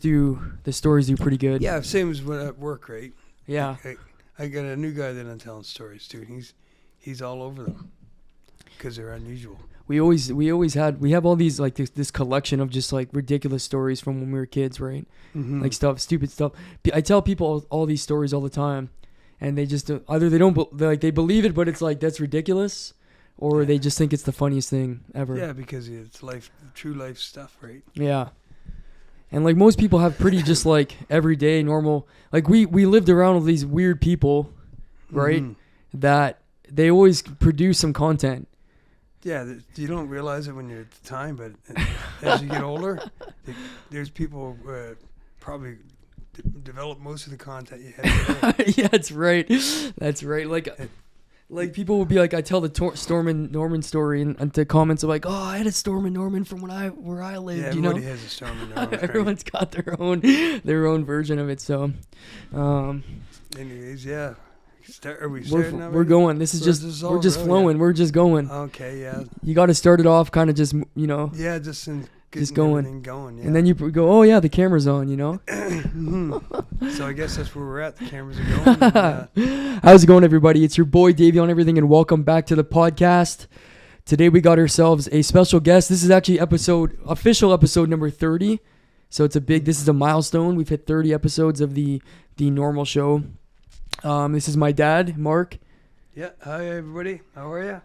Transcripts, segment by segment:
the stories do pretty good. Yeah, same as when at work, right? Yeah. I got a new guy that I'm telling stories to. He's all over them because they're unusual. We have all these like this collection of just like ridiculous stories from when we were kids, right? Mm-hmm. Like stupid stuff. I tell people all these stories all the time, and they just either they believe it, but it's like that's ridiculous, or they just think it's the funniest thing ever. Yeah, because it's true life stuff, right? Yeah. And like most people have pretty just like everyday normal, like we lived around with these weird people, right? Mm-hmm. That they always produce some content. Yeah, you don't realize it when you're at the time, but as you get older, there's people probably develop most of the content you have today. Yeah, that's right. That's right. Like people will be like, I tell the Storm and Norman story, and the comments are like, oh, I had a Storm and Norman from where I lived. Yeah, everybody has a Storm and Norman. Everyone's got their own version of it. So, anyways, yeah. We're going. We're just flowing. Yeah. We're just going. Okay, yeah. You got to start it off kind of just, Yeah, just going. Yeah. And then you go, oh yeah, the camera's on, Mm-hmm. So I guess that's where we're at. The cameras are going. How's it going, everybody? It's your boy Davey on everything, and welcome back to the podcast. Today we got ourselves a special guest. This is actually official episode number 30. So this is a milestone. We've hit 30 episodes of the normal show. This is my dad, Mark. Yeah. Hi, everybody. How are you?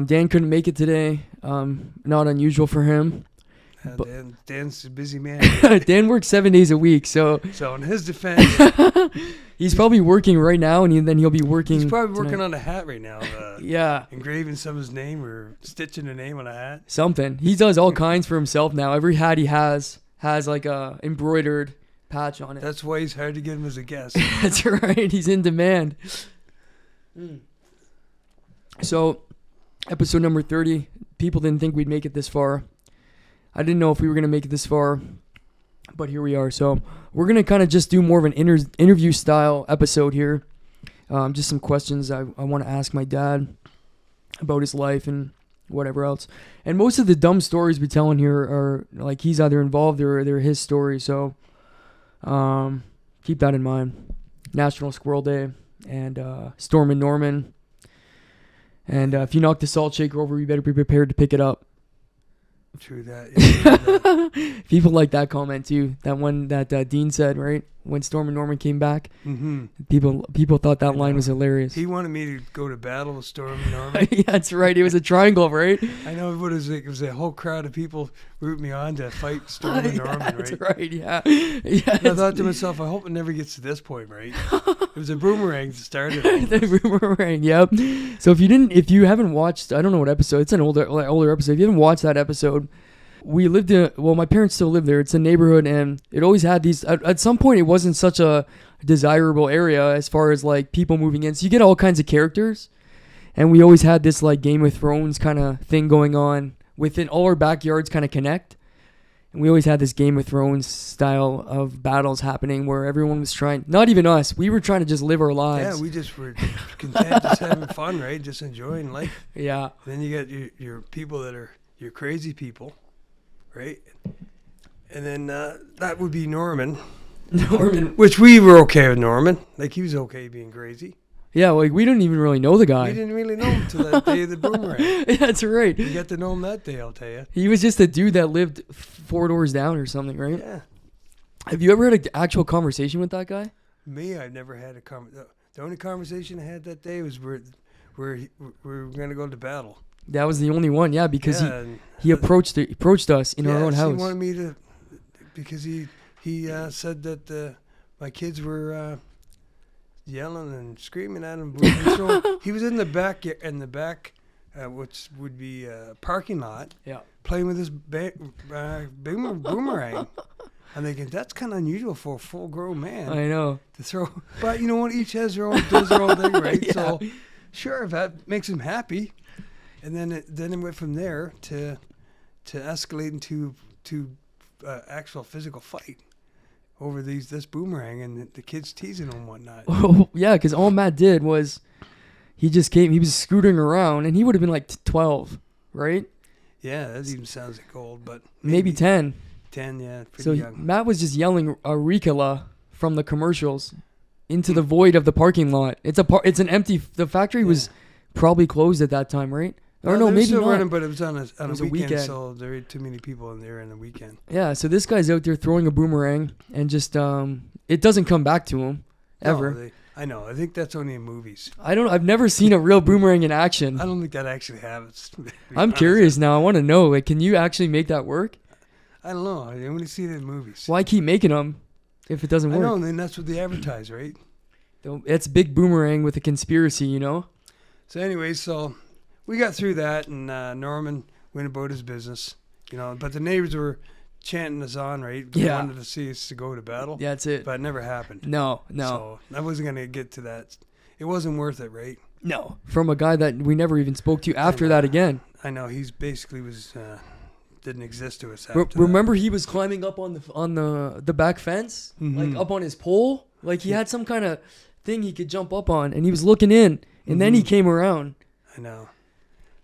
Dan couldn't make it today. Not unusual for him. Dan's a busy man. Dan works 7 days a week, so in his defense, he's probably working right now, and then he'll be working. He's probably working on a hat right now. Yeah, engraving someone's name or stitching a name on a hat. Something. He does all kinds for himself now. Every hat he has like a embroidered patch on it. That's why he's hard to get him as a guest. That's right. He's in demand. So, episode number 30. People didn't think we'd make it this far. I didn't know if we were going to make it this far, but here we are. So, we're going to kind of just do more of an interview style episode here. Just some questions I want to ask my dad about his life and whatever else. And most of the dumb stories we tell in here are like he's either involved or they're his story. So, keep that in mind. National Squirrel Day and Storm and Norman. And if you knock the salt shaker over, you better be prepared to pick it up. True that. Yeah, People like that comment too. That one that Dean said, right? When Storm and Norman came back, people thought that line was hilarious. He wanted me to go to battle with Storm and Norman. Yeah, that's right. It was a triangle, right? I know, but it was a whole crowd of people rooting me on to fight Storm and Norman, right? That's right, yeah. And I thought to myself, I hope it never gets to this point, right? It was a boomerang that started it. The boomerang, yep. So if you haven't watched, I don't know what episode, it's an older episode. If you haven't watched that episode, we lived my parents still live there. It's a neighborhood, and it always had these, at some point it wasn't such a desirable area as far as like people moving in. So you get all kinds of characters, and we always had this like Game of Thrones kind of thing going on within all our backyards kind of connect. And we always had this Game of Thrones style of battles happening where everyone was trying, not even us, we were trying to just live our lives. Yeah, we just were content, just having fun, right? Just enjoying life. Yeah. Then you get your people that are your crazy people. Right, and then that would be Norman, which we were okay with Norman. Like he was okay being crazy. Yeah, like we didn't even really know the guy. We didn't really know him till that day of the boomerang. Yeah, that's right. We got to know him that day, I'll tell you. He was just a dude that lived 4 doors down or something, right? Yeah. Have you ever had an actual conversation with that guy? Me, I've never had a conversation. The only conversation I had that day was we were going to go to battle. That was the only one, yeah, because he approached us in our own house. He wanted me to, because he said that my kids were yelling and screaming at him. So he was in the back, which would be a parking lot, playing with his boomerang. I'm thinking that's kind of unusual for a full-grown man. I know to throw, but you know what? Each does their own thing, right? Yeah. So sure, if that makes him happy. And then it went from there to escalate into actual physical fight over this boomerang and the kids teasing him and whatnot. Oh, yeah, because all Matt did was he just came. He was scooting around, and he would have been like 12, right? Yeah, that even sounds like old, but maybe 10. 10, yeah, pretty So young. Matt was just yelling Ricola from the commercials into the void of the parking lot. It's an empty. The factory was probably closed at that time, right? Or no, they were maybe still not. running, but it was on a was a weekend, weekend. so there were too many people in there on the weekend. Yeah. So this guy's out there throwing a boomerang and just it doesn't come back to him ever. No, I know. I think that's only in movies. I've never seen a real boomerang in action. I don't think that actually happens. I'm curious now. I want to know. Like, can you actually make that work? I don't know. I only see it in movies. Why keep making them if it doesn't I work? know, and then that's what they advertise, right? It's big boomerang with a conspiracy, you know? So anyway, so we got through that, and Norman went about his business, you know. But the neighbors were chanting us on, right? They Yeah. wanted to see us to go to battle. Yeah, that's it. But it never happened. No. So I wasn't going to get to that. It wasn't worth it, right? No. From a guy that we never even spoke to after that again. I know. He's basically didn't exist to us after Remember he was climbing up on the back fence? Mhm. Like up on his pole? Like he had some kind of thing he could jump up on, and he was looking in, and then he came around. I know.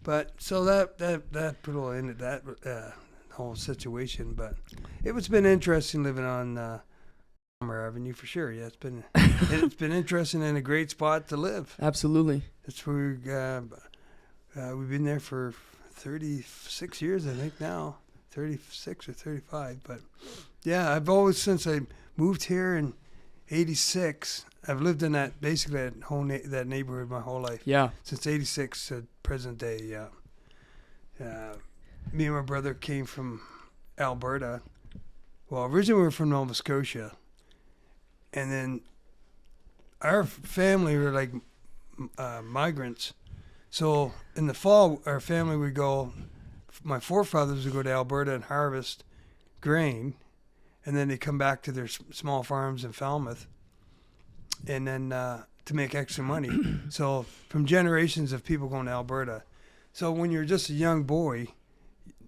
But so that put all into that whole situation. But it's been interesting living on Summer Avenue for sure. Yeah, it's been interesting and a great spot to live. Absolutely. It's where we've been there for 36 years, I think now, 36 or 35. But yeah, I've always, since I moved here in '86, I've lived in that that neighborhood my whole life. Yeah. Since '86 to present day. Yeah. Me and my brother came from Alberta. Well, originally we were from Nova Scotia, and then our family were like migrants. So in the fall, our family would go. My forefathers would go to Alberta and harvest grain, and then they come back to their small farms in Falmouth, and then to make extra money. So from generations of people going to Alberta. So when you're just a young boy,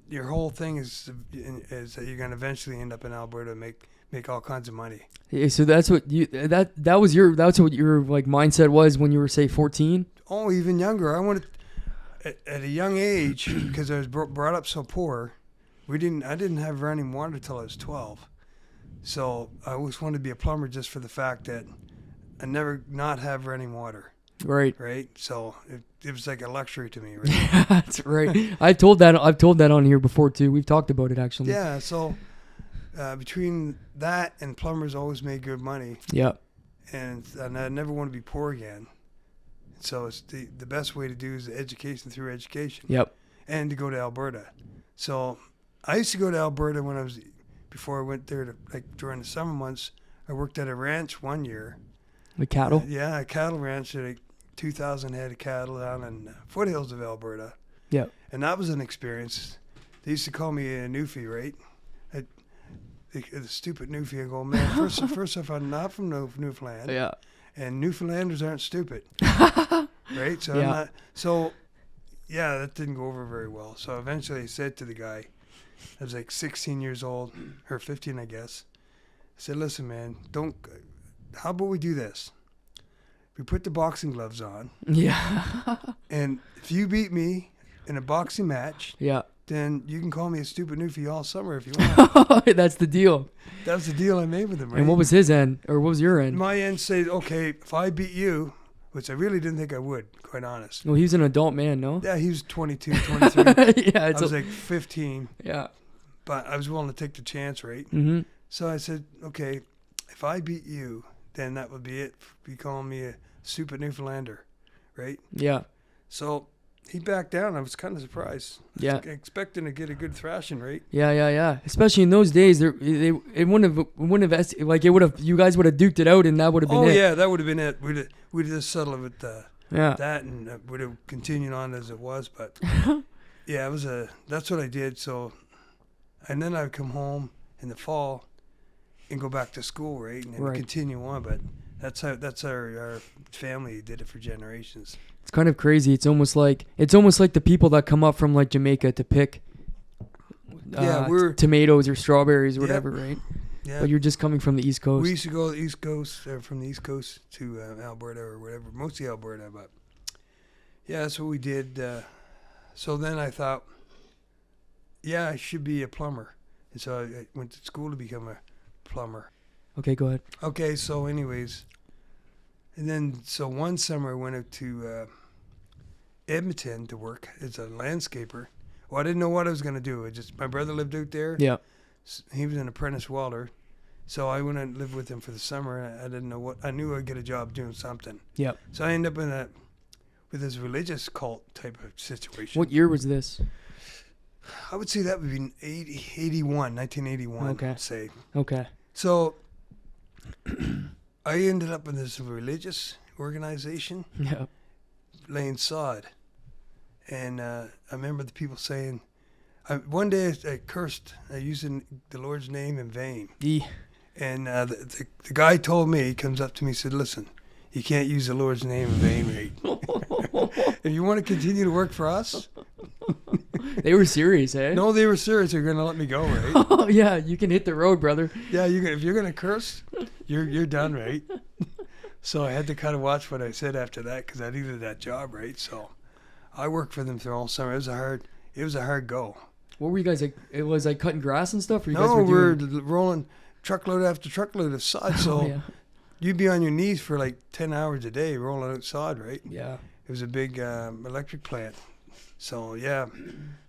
your whole thing is that you're going to eventually end up in Alberta and make all kinds of money. Yeah, so that's what that's what your like mindset was when you were, say, 14? Oh, even younger. I wanted at a young age, because I was brought up so poor. I didn't have running water till I was 12. So I always wanted to be a plumber just for the fact that I never not have running water. Right. Right. So it was like a luxury to me. Right? That's right. I've told that on here before too. We've talked about it actually. Yeah. So between that and plumbers always made good money. Yeah. And I never want to be poor again. So it's the best way to do is education through education. Yep. And to go to Alberta. So I used to go to Alberta before I went there during the summer months. I worked at a ranch one year. The cattle? Yeah, a cattle ranch, like 2,000 head of cattle down in the foothills of Alberta. Yeah. And that was an experience. They used to call me a Newfie, right? The stupid Newfie. I go, man, first off, I'm not from Newfoundland. Yeah. And Newfoundlanders aren't stupid. Right? So Yeah. I'm not. So, yeah, that didn't go over very well. So eventually I said to the guy, I was like 16 years old, or 15, I guess. I said, listen, man, how about we do this? We put the boxing gloves on. Yeah. And if you beat me in a boxing match, Yeah. then you can call me a stupid Newfie all summer if you want. That's the deal. That was the deal I made with him, right? And what was his end, or what was your end? My end said, okay, if I beat you, which I really didn't think I would, quite honest. Well, he was an adult man, no? Yeah, he was 22, 23. Yeah. I was like 15. Yeah. But I was willing to take the chance, right? Mm-hmm. So I said, okay, if I beat you, then that would be it. You calling me a stupid Newfoundlander, right? Yeah. So he backed down. I was kind of surprised. Yeah. Expecting to get a good thrashing, right? Yeah. Especially in those days, it wouldn't have like it would have. You guys would have duked it out, and that would have been it. Oh yeah, that would have been it. We'd just settled with Yeah. that, and would have continued on as it was. But yeah, that's what I did. So, and then I'd come home in the fall and go back to school, right, and then Right. continue on. But that's how our family did it for generations. It's kind of crazy. It's almost like the people that come up from like Jamaica to pick tomatoes or strawberries or whatever, right? Yeah. But you're just coming from the East Coast. We used to go to the East Coast, from the East Coast to Alberta or whatever, mostly Alberta. But yeah, that's what we did. So then I thought, yeah, I should be a plumber. And so I went to school to become a plumber. Okay, go ahead. Okay, so anyways, and then so one summer I went out to Edmonton to work as a landscaper. Well, I didn't know what I was going to do. My brother lived out there. Yeah. He was an apprentice welder. So I went and lived with him for the summer, and I didn't know what. I knew I'd get a job doing something. Yeah. So I ended up with this religious cult type of situation. What year was this? I would say that would be 1981, Okay. say. Okay. So I ended up in this religious organization Yeah. laying sod. And I remember the people saying, one day I cursed using the Lord's name in vain. And the guy told me, he comes up to me and said, listen, you can't use the Lord's name in vain, mate. If you want to continue to work for us. They were serious, eh? No, they were serious. They're going to let me go, right? Oh, yeah, you can hit the road, brother. Yeah, if you're going to curse, you're done, right? So I had to kind of watch what I said after that because I needed that job, right? So I worked for them through all summer. It was a hard go. What were you guys like? It was like cutting grass and stuff? Or you No, guys were we're rolling truckload after truckload of sod. So Oh, yeah. you'd be on your knees for like 10 hours a day rolling out sod, right? Yeah. It was a big electric plant. So, yeah.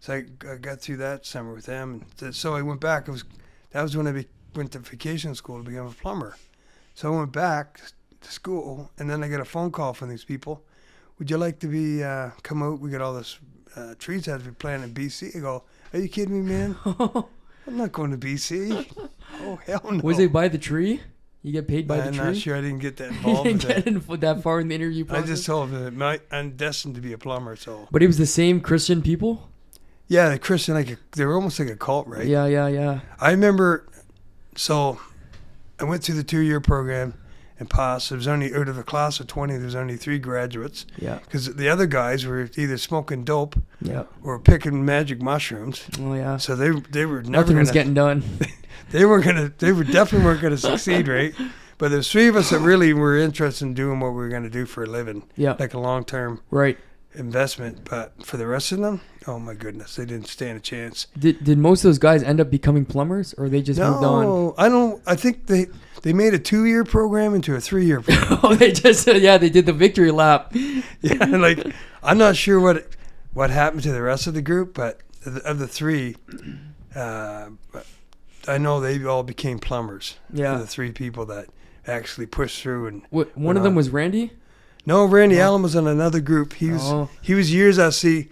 So I got through that summer with them. So I went back. That was when I went to vacation school to become a plumber. So I went back to school, and then I got a phone call from these people. Would you like to come out? We got all this trees that we planted in BC. I go, are you kidding me, man? I'm not going to BC. Oh, hell no. Was it by the tree? You get paid by the tree? I'm not sure. I didn't get that You involved didn't with it. get that far in the interview I process? just told them that I'm destined to be a plumber. So But it was the same Christian people? yeah, the Christian, they were almost like a cult, right? Yeah. I remember, so I went through the 2-year program and passed. There was only, out of a class of 20, there was only 3 graduates. Yeah. Because the other guys were either smoking dope Yeah. or picking magic mushrooms. Oh, yeah. So they were never Nothing was gonna, getting done. they definitely weren't gonna succeed, right? But there's 3 of us that really were interested in doing what we were gonna do for a living. Yeah. Like a long-term Right. investment. But for the rest of them, oh my goodness, they didn't stand a chance. Did most of those guys end up becoming plumbers, or they just moved on? No, I think they made a 2-year program into a 3-year program. Oh, they just they did the victory lap. Yeah, like I'm not sure what happened to the rest of the group, but of the 3, I know they all became plumbers. Yeah. The 3 people that actually pushed through and. One of them was Randy? No, Randy Allen was on another group. He was years at sea.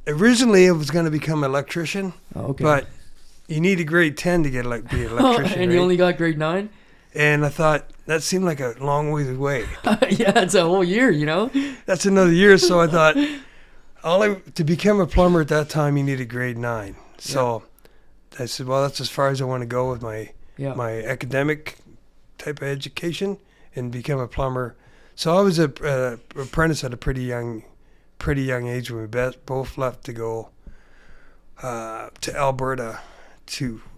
Originally, I was going to become an electrician. Oh, okay. But you need a grade 10 to be an electrician. And you only got grade 9? And I thought that seemed like a long ways away. Yeah, it's a whole year, you know? That's another year. So I thought to become a plumber at that time, you need a grade 9. So I said, well, that's as far as I want to go with my academic type of education and become a plumber. So I was a apprentice at a pretty young age when we both left to go to Alberta.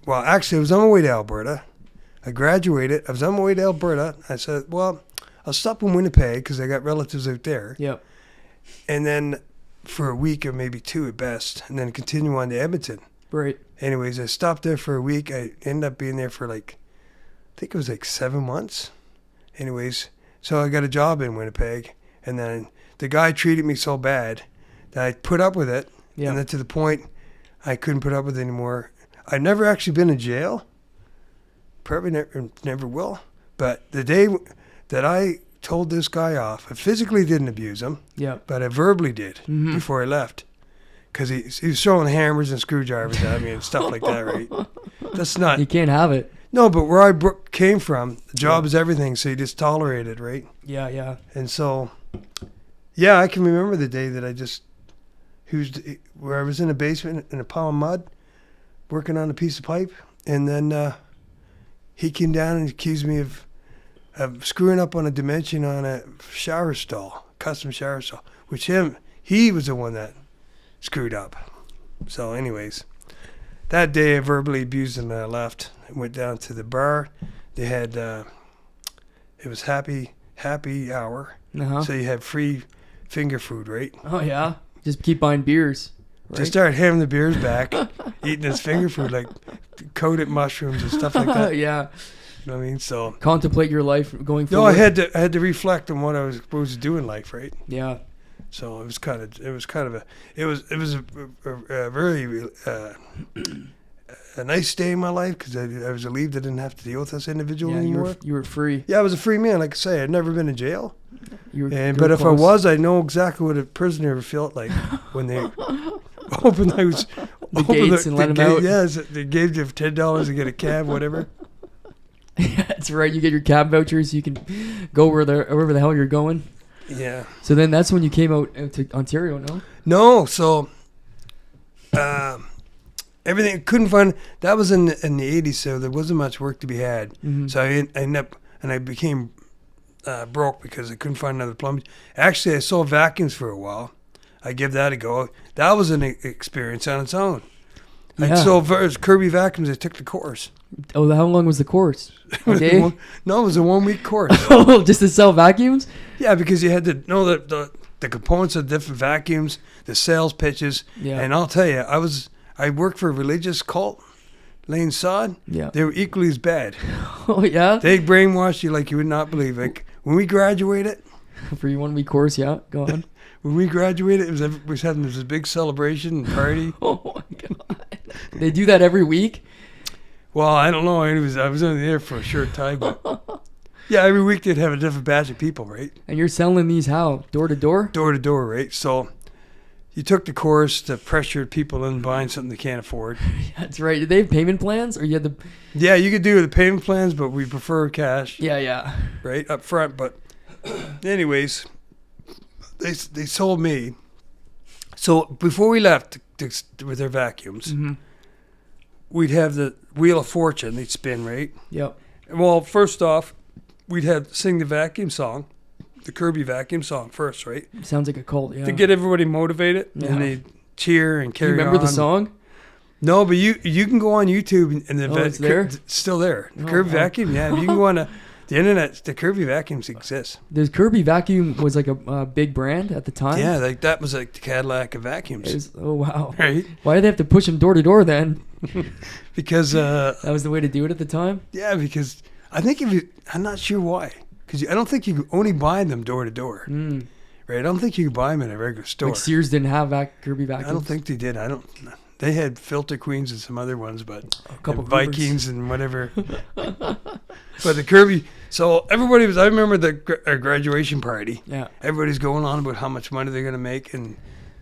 Actually, I was on my way to Alberta. I graduated. I was on my way to Alberta. I said, well, I'll stop in Winnipeg because I got relatives out there. Yep. And then for a week or maybe 2 at best, and then continue on to Edmonton. Right. Anyways, I stopped there for a week. I ended up being there for I think it was 7 months. Anyways, so I got a job in Winnipeg, and then the guy treated me so bad that I put up with it, and then to the point I couldn't put up with it anymore. I've never actually been in jail. Probably never will. But the day that I told this guy off, I physically didn't abuse him, but I verbally did before I left. Because he was throwing hammers and screwdrivers at me and stuff like that, right? That's not... You can't have it. No, but where I came from, the job is everything, so you just tolerate it, right? Yeah. And so, I can remember the day that where I was in a basement in a pile of mud, working on a piece of pipe, and then he came down and accused me of screwing up on a dimension on a shower stall, custom shower stall, which he was the one that screwed up. So anyways, that day I verbally abused him and I left. I went down to the bar. They had, it was happy hour. Uh-huh. So you had free finger food, right? Oh, yeah. Just keep buying beers. Just started having the beers back, eating his finger food, like coated mushrooms and stuff like that. Yeah. You know what I mean? So Contemplate your life going no, forward. I had to reflect on what I was supposed to do in life, right? Yeah. So it was kind of a very a nice day in my life because I was relieved I didn't have to deal with this individual anymore. You were free. Yeah, I was a free man. Like I say, I'd never been in jail. But if I was, I know exactly what a prisoner felt like when they opened those the gates and let them out. Yes, they gave you $10 to get a cab, whatever. Yeah, that's right. You get your cab vouchers. You can go wherever the hell you're going. Yeah. So then that's when you came out to Ontario, no? No, so everything couldn't find. That was in the 80s, so there wasn't much work to be had. Mm-hmm. So I ended up, and I became broke because I couldn't find another plumbing. Actually, I sold vacuums for a while. I give that a go. That was an experience on its own. Yeah. I sold Kirby vacuums. I took the course. Oh, how long was the course? A day? No, it was a 1 week course. Oh, just to sell vacuums? Yeah, because you had to know the components of different vacuums, the sales pitches. Yeah. And I'll tell you, I worked for a religious cult, laying sod. Yeah. They were equally as bad. Oh, yeah? They brainwashed you like you would not believe. Like when we graduated. For your 1 week course, yeah. Go on. When we graduated, we was having this big celebration and party. Oh, my God. They do that every week? Well, I don't know. I was only there for a short time, but yeah, every week they'd have a different batch of people, right? And you're selling these how? Door to door? Door to door, right? So you took the course to pressure people into buying something they can't afford. That's right. Did they have payment plans, or you had the? Yeah, you could do the payment plans, but we prefer cash. Yeah. Right up front. But anyways, they sold me. So before we left with their vacuums. Mm-hmm. We'd have the Wheel of Fortune. They'd spin, right? Yep. Well, first off, we'd have sing the vacuum song, the Kirby vacuum song first, right? Sounds like a cult, yeah. To get everybody motivated, Yeah. and they'd cheer and Do you carry on. remember the song? No, but you can go on YouTube and the it's there? It's still there. The Oh, Kirby wow. vacuum, yeah. You can go on the internet. The Kirby vacuums exist. The Kirby vacuum was like a big brand at the time? Yeah, like that was like the Cadillac of vacuums, Oh, wow. right? Why did they have to push them door to door then? Because That was the way to do it at the time? yeah, because I think I'm not sure why. Because I don't think you could only buy them door to door. Mm. Right, I don't think you could buy them in a regular store. Like Sears didn't have Kirby vacuums? I don't think they did. They had Filter Queens and some other ones, but A couple and Vikings and whatever. But the Kirby. So everybody was. I remember our graduation party. Yeah. Everybody's going on about how much money they're going to make, and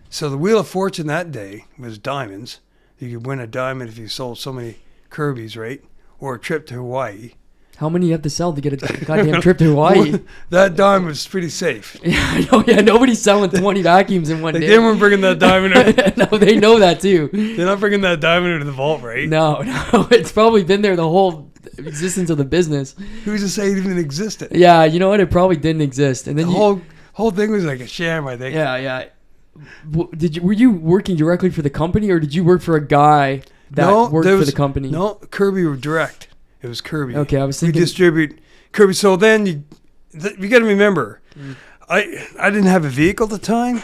so the Wheel of Fortune that day was diamonds. You could win a diamond if you sold so many Kirby's, right? Or a trip to Hawaii. How many you have to sell to get a goddamn trip to Hawaii? That diamond was pretty safe. Yeah, I know. Yeah, nobody's selling 20 vacuums in one Like day. they weren't bringing that diamond out. No, they know that too. They're not bringing that diamond out of the vault, right? No, it's probably been there the whole existence of the business. Who's to say it even existed? Yeah, you know what? It probably didn't exist. And then The whole thing was like a sham, I think. Yeah. Were you working directly for the company, or did you work for a guy that worked for the company? No, Kirby were direct. It was Kirby. Okay, I was We thinking. distribute Kirby. So then you got to remember, I didn't have a vehicle at the time,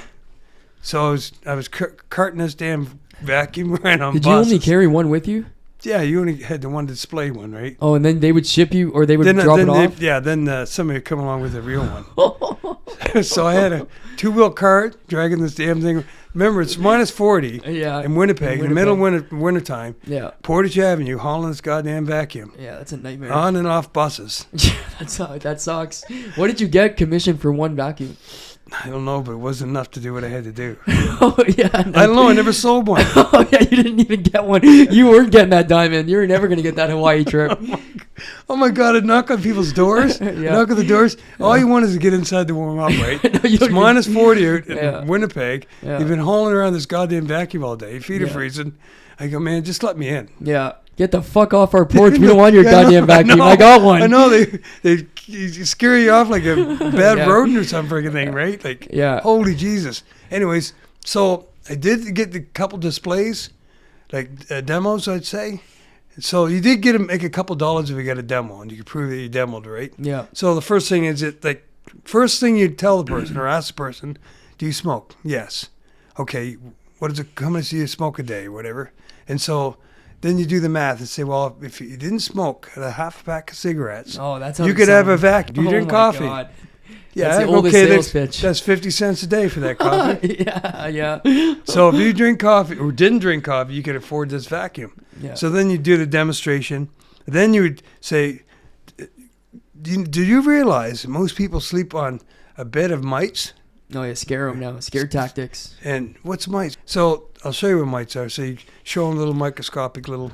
so I was carting this damn vacuum around on Did buses. you only carry one with you? Yeah, you only had the one display one, right? Oh, and then they would ship you, or they would drop it off? Then somebody would come along with a real one. So I had a 2-wheel cart dragging this damn thing. Remember, it's minus 40 Yeah. in Winnipeg, in the middle of wintertime. Yeah. Portage Avenue, hauling this goddamn vacuum. Yeah, that's a nightmare. On and off buses. That sucks. What did you get commission for one vacuum? I don't know, but it wasn't enough to do what I had to do. Oh, yeah. I don't know. I never sold one. Oh, yeah, you didn't even get one. You weren't getting that diamond. You were never going to get that Hawaii trip. Oh, my God. I'd knock on people's doors. Yeah. Knock on the doors. All you want is to get inside to warm up, right? No, you It's don't minus 40 out Yeah. in Winnipeg. Yeah. You've been hauling around this goddamn vacuum all day. Your feet are Yeah. freezing. I go, man, just let me in. Yeah. Get the fuck off our porch. We don't want your goddamn vacuum. I got one. I know. They scare you off like a bad Yeah. rodent or some freaking thing, right? Like, Yeah. holy Jesus. Anyways, so I did get the couple displays, like demos, I'd say. So you did make a couple dollars if you got a demo, and you could prove that you demoed, right? Yeah. So the first thing is first thing you tell the person or ask the person, do you smoke? Yes. Okay. what is it? How much do you smoke a day or whatever? And so then you do the math and say, well, if you didn't smoke a half a pack of cigarettes, Oh, that's how you could have a vacuum. You Oh drink my coffee. God. Yeah, That's the oldest sales pitch. That's 50 cents a day for that coffee. Yeah. So if you drink coffee or didn't drink coffee, you could afford this vacuum. Yeah. So then you do the demonstration. Then you would say, do you realize most people sleep on a bed of mites? Oh, yeah, scare them now. Scare tactics. And what's mites? So I'll show you what mites are. So you show them little microscopic little,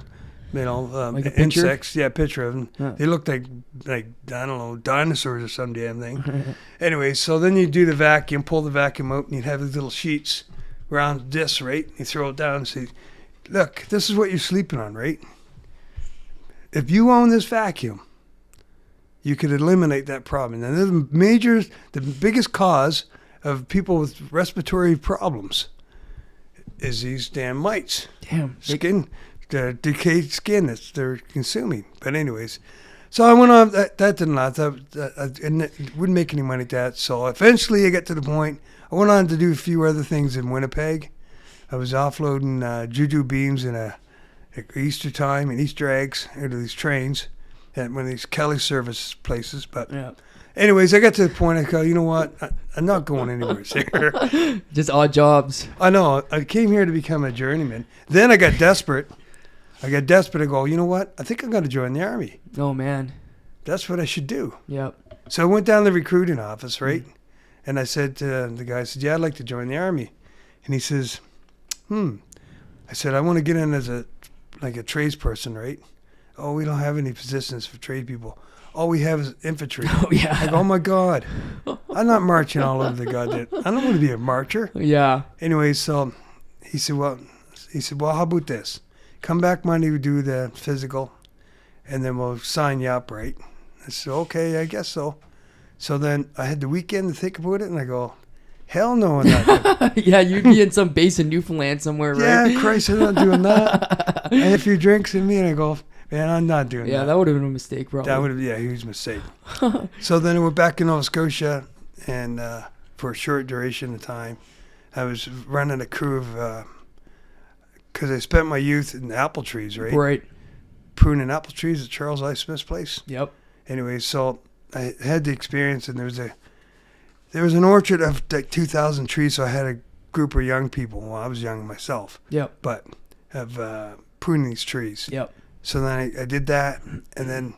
Like a picture? insects. Yeah, picture of them. Huh. They look like, I don't know, dinosaurs or some damn thing. Anyway, so then you do the vacuum, pull the vacuum out, and you have these little sheets around this, right? You throw it down and say, look, this is what you're sleeping on, right? If you own this vacuum, you could eliminate that problem. And the biggest cause of people with respiratory problems is these damn mites. Damn. Skin, the decayed skin that they're consuming. But anyways, so I went on. That didn't last. And it wouldn't make any money at that. So eventually I got to the point. I went on to do a few other things in Winnipeg. I was offloading juju beams at Easter time and Easter eggs into these trains at one of these Kelly service places. But Yeah. anyways, I got to the point. I go, you know what? I'm not going anywhere here. Just odd jobs. I know. I came here to become a journeyman. Then I got desperate. I go, you know what? I think I'm going to join the Army. Oh, man. That's what I should do. Yep. So I went down to the recruiting office, right? And I said to the guy, I said, yeah, I'd like to join the Army. And he says, I said, I want to get in as a tradesperson, right? Oh, we don't have any positions for trade people. All we have is infantry. Oh, yeah. I go, oh, my God. I'm not marching all over the goddamn. I don't want to be a marcher. Yeah. Anyway, so he said, well, how about this? Come back Monday, we do the physical, and then we'll sign you up, right? I said, okay, I guess so. So then I had the weekend to think about it, and I go, hell no, I'm not doing Yeah, you'd be in some base in Newfoundland somewhere, right? Yeah, Christ, I'm not doing that. I had a few drinks in me, and I go, man, I'm not doing that. Yeah, that would have been a mistake, probably. That would have, yeah, a huge mistake. So then I went back in Nova Scotia, and for a short duration of time, I was running a crew of, because I spent my youth in apple trees, right? Right. Pruning apple trees at Charles I. Smith's place. Yep. Anyway, so I had the experience, and there was an orchard of like 2,000 trees, so I had a group of young people. Well, I was young myself. Yep. But of pruning these trees. Yep. So then I did that, and then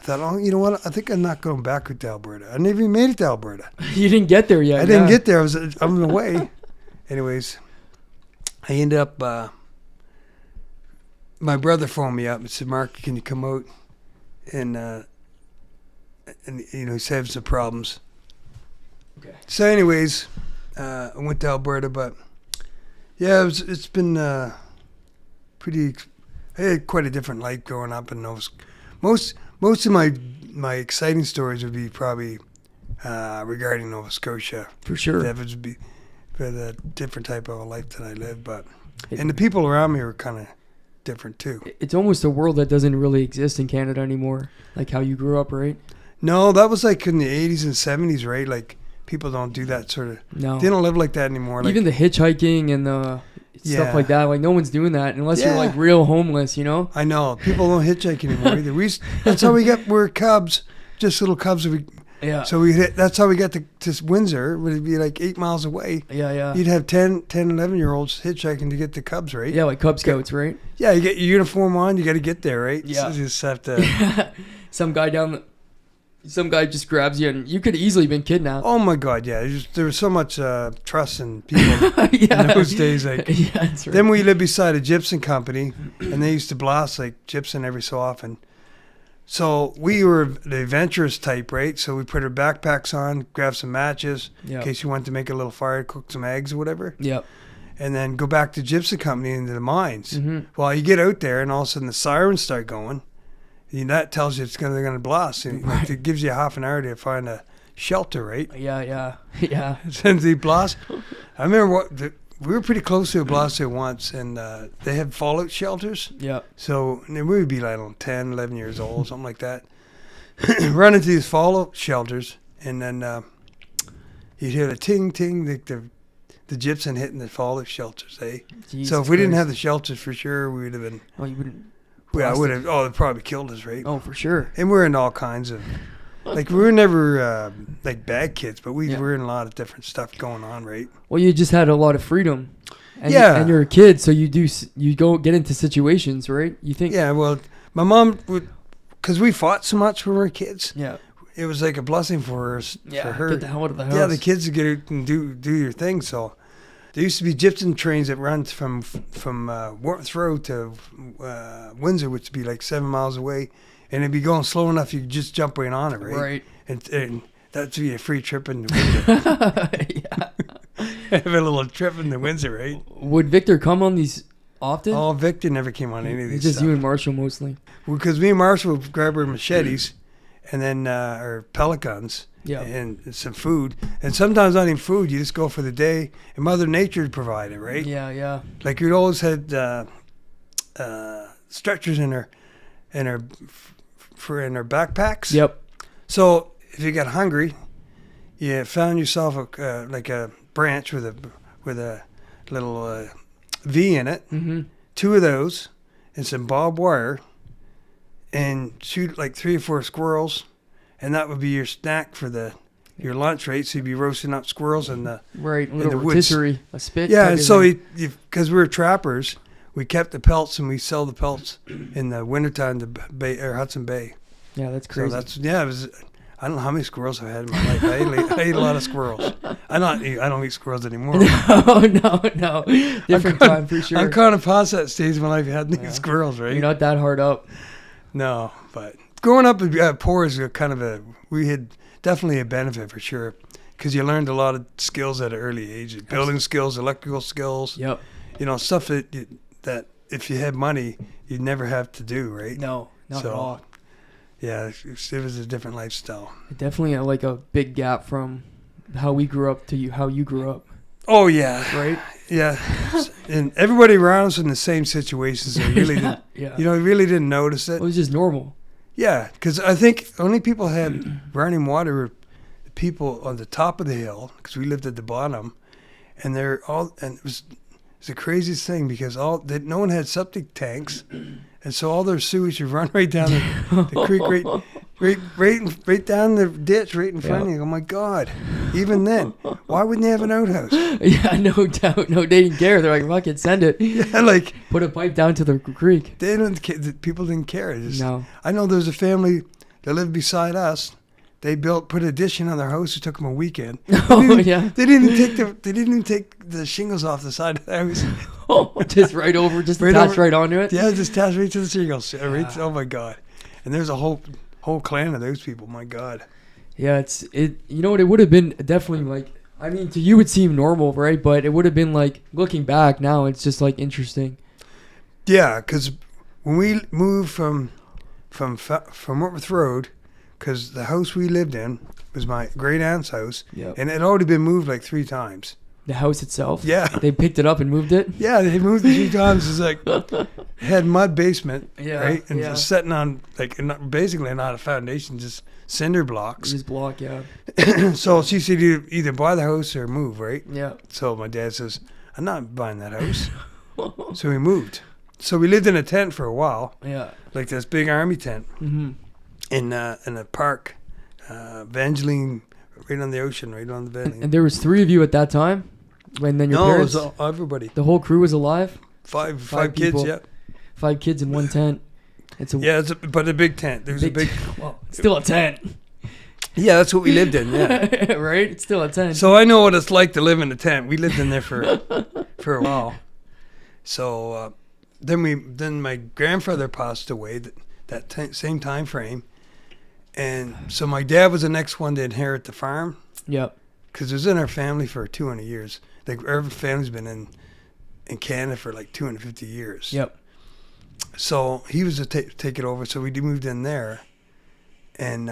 I thought, oh, you know what? I think I'm not going back to Alberta. I never even made it to Alberta. You didn't get there yet. I didn't get there. I was on the way. Anyways, I ended up. My brother phoned me up and said, Mark, can you come out? And he's having some problems. Okay. So anyways, I went to Alberta, but yeah, it's been pretty. I had quite a different life growing up in Nova Scotia. Most of my exciting stories would be probably regarding Nova Scotia. For sure. That would be for the different type of a life that I lived, and the people around me were kind of different too. It's almost a world that doesn't really exist in Canada anymore, like how you grew up, right? No, that was like in the 80s and 70s, right? Like people don't do that sort of. No. They don't live like that anymore. Like, Even the hitchhiking and the stuff like that, like no one's doing that unless you're like real homeless, you know? I know. People don't hitchhike anymore either. That's how we got. We're cubs, just little cubs. Yeah. So that's how we got to Windsor. It would be like 8 miles away. Yeah. You'd have 10, 11-year-olds hitchhiking to get to Cubs, right? Yeah, like Cub Scouts, right? Yeah, you get your uniform on. You got to get there, right? Yeah. So you just have to. Some guy just grabs you, and you could easily been kidnapped. Oh my God, yeah. There was so much trust in people in those days. Like, yeah, that's right. Then we lived beside a gypsum company, and they used to blast like gypsum every so often. So we were the adventurous type, right? So we put our backpacks on, grab some matches in case you wanted to make a little fire, cook some eggs or whatever. Yep. And then go back to gypsum company into the mines. Mm-hmm. Well, you get out there, and all of a sudden the sirens start going. And that tells you they're going to blast. And Right. it gives you half an hour to find a shelter, right? Yeah. Since they blast. I remember we were pretty close to a blast there once, and they had fallout shelters. Yeah. So we would be like 10, 11 years old, something like that. Run into these fallout shelters, and then you'd hear the ting, ting, the gypsum hitting the fallout shelters, eh? Jesus So if we didn't Christ. have the shelters, for sure, we would have been. Oh, you wouldn't. Yeah, I Blasted. would have. Oh, they probably killed us, right? Oh, for sure. And we're in all kinds of. Like we were never like bad kids, but we Yeah. were in a lot of different stuff going on, right? Well, you just had a lot of freedom. And Yeah. and you're a kid, so you go get into situations, right? You think. Yeah. Well, my mom would, because we fought so much when we were kids. Yeah. It was like a blessing for us, Yeah. for her. Get the hell out of the house. Yeah, the kids would get out and do your thing. So there used to be gypsum trains that run from Warmth Road to Windsor, which would be like 7 miles away, and it'd be going slow enough you could just jump right on it, right? Right. And that'd be a free trip into Windsor. Yeah. Have a little trip into Windsor, right? Would Victor come on these often? Oh, Victor never came on any of It's these just stuff. you and Marshall mostly. Because me and Marshall would grab our machetes and then or pellet guns Yeah. and some food. And sometimes not even food, you just go for the day. And Mother Nature would provide it, right? Yeah. Yeah. Like we'd always had stretchers in her backpacks. Yep. So if you got hungry, you found yourself like a branch with a little V in it. Mm-hmm. 2 of those and some barbed wire, and shoot like 3 or 4 squirrels, and that would be your snack for your lunch, right? So you'd be roasting up squirrels in the Right. A in little the woods. rotisserie, a spit. Yeah. type And of so thing. because we were trappers, we kept the pelts and we sell the pelts in the wintertime to Hudson Bay. Yeah, that's crazy. So it was. I don't know how many squirrels I've had in my life. I ate a lot of squirrels. I don't eat squirrels anymore. No. Different time for sure. I'm kind of past that stage in my life. Had these squirrels, right? You're not that hard up. No, but growing up poor is we had definitely a benefit for sure, because you learned a lot of skills at an early age, building skills, electrical skills. Yep. Stuff that if you had money you'd never have to do, right? No, not at all. Yeah, it was a different lifestyle. Definitely like a big gap from how we grew up to how you grew up, Oh yeah, right? yeah. And everybody around us in the same situations. They really didn't. Yeah. Really didn't notice it. It was just normal. Yeah, because I think only people had running water were the people on the top of the hill, because we lived at the bottom, and it was the craziest thing, because no one had septic tanks, and so all their sewage would run right down the creek, right down the ditch, right in front of you. Oh my God! Even then, why wouldn't they have an outhouse? Yeah, no doubt. No, they didn't care. They're like, fuck it, send it. Yeah, like Put a pipe down to the creek. they didn't. People didn't care. No. I know there was a family that lived beside us. They put a addition on their house. It took them a weekend. Oh yeah. They didn't even take the shingles off the side of the house. Just right over, just Right attached over- right onto it. Yeah, just attached right to the shingles. Right, oh my God! And there's a whole clan of those people. My God. Yeah, You know what? It would have been definitely like. I mean, to you it seemed normal, right? But it would have been like, looking back now, it's just like interesting. Yeah, because when we moved from Warmth Road, because the house we lived in was my great aunt's house, Yep. and it had already been moved like 3 times. The house itself. Yeah. They picked it up and moved it. Yeah, they moved it 3 times. It's like it had mud basement, Yeah, right, and yeah. just sitting on basically not a foundation, just cinder blocks. This block, yeah. So she said either buy the house or move, right? Yeah. So my dad says, I'm not buying that house. So we moved. So we lived in a tent for a while, Yeah. like this big army tent Mm-hmm. in a park, Evangeline, right on the ocean, right on the valley. And there was 3 of you at that time? When then your No, it parents? was everybody. The whole crew was alive? Five Five kids, people. yeah. 5 kids in one tent. It's a Yeah, but a big tent. There was a big. well, it's still a tent. Yeah, that's what we lived in. Yeah. Right? It's still a tent. So I know what it's like to live in a tent. We lived in there for a while. So then my grandfather passed away same time frame, and so my dad was the next one to inherit the farm, Yep. because it was in our family for 200 years. Like our family's been in Canada for like 250 years. Yep. So he was to take it over. So we moved in there, and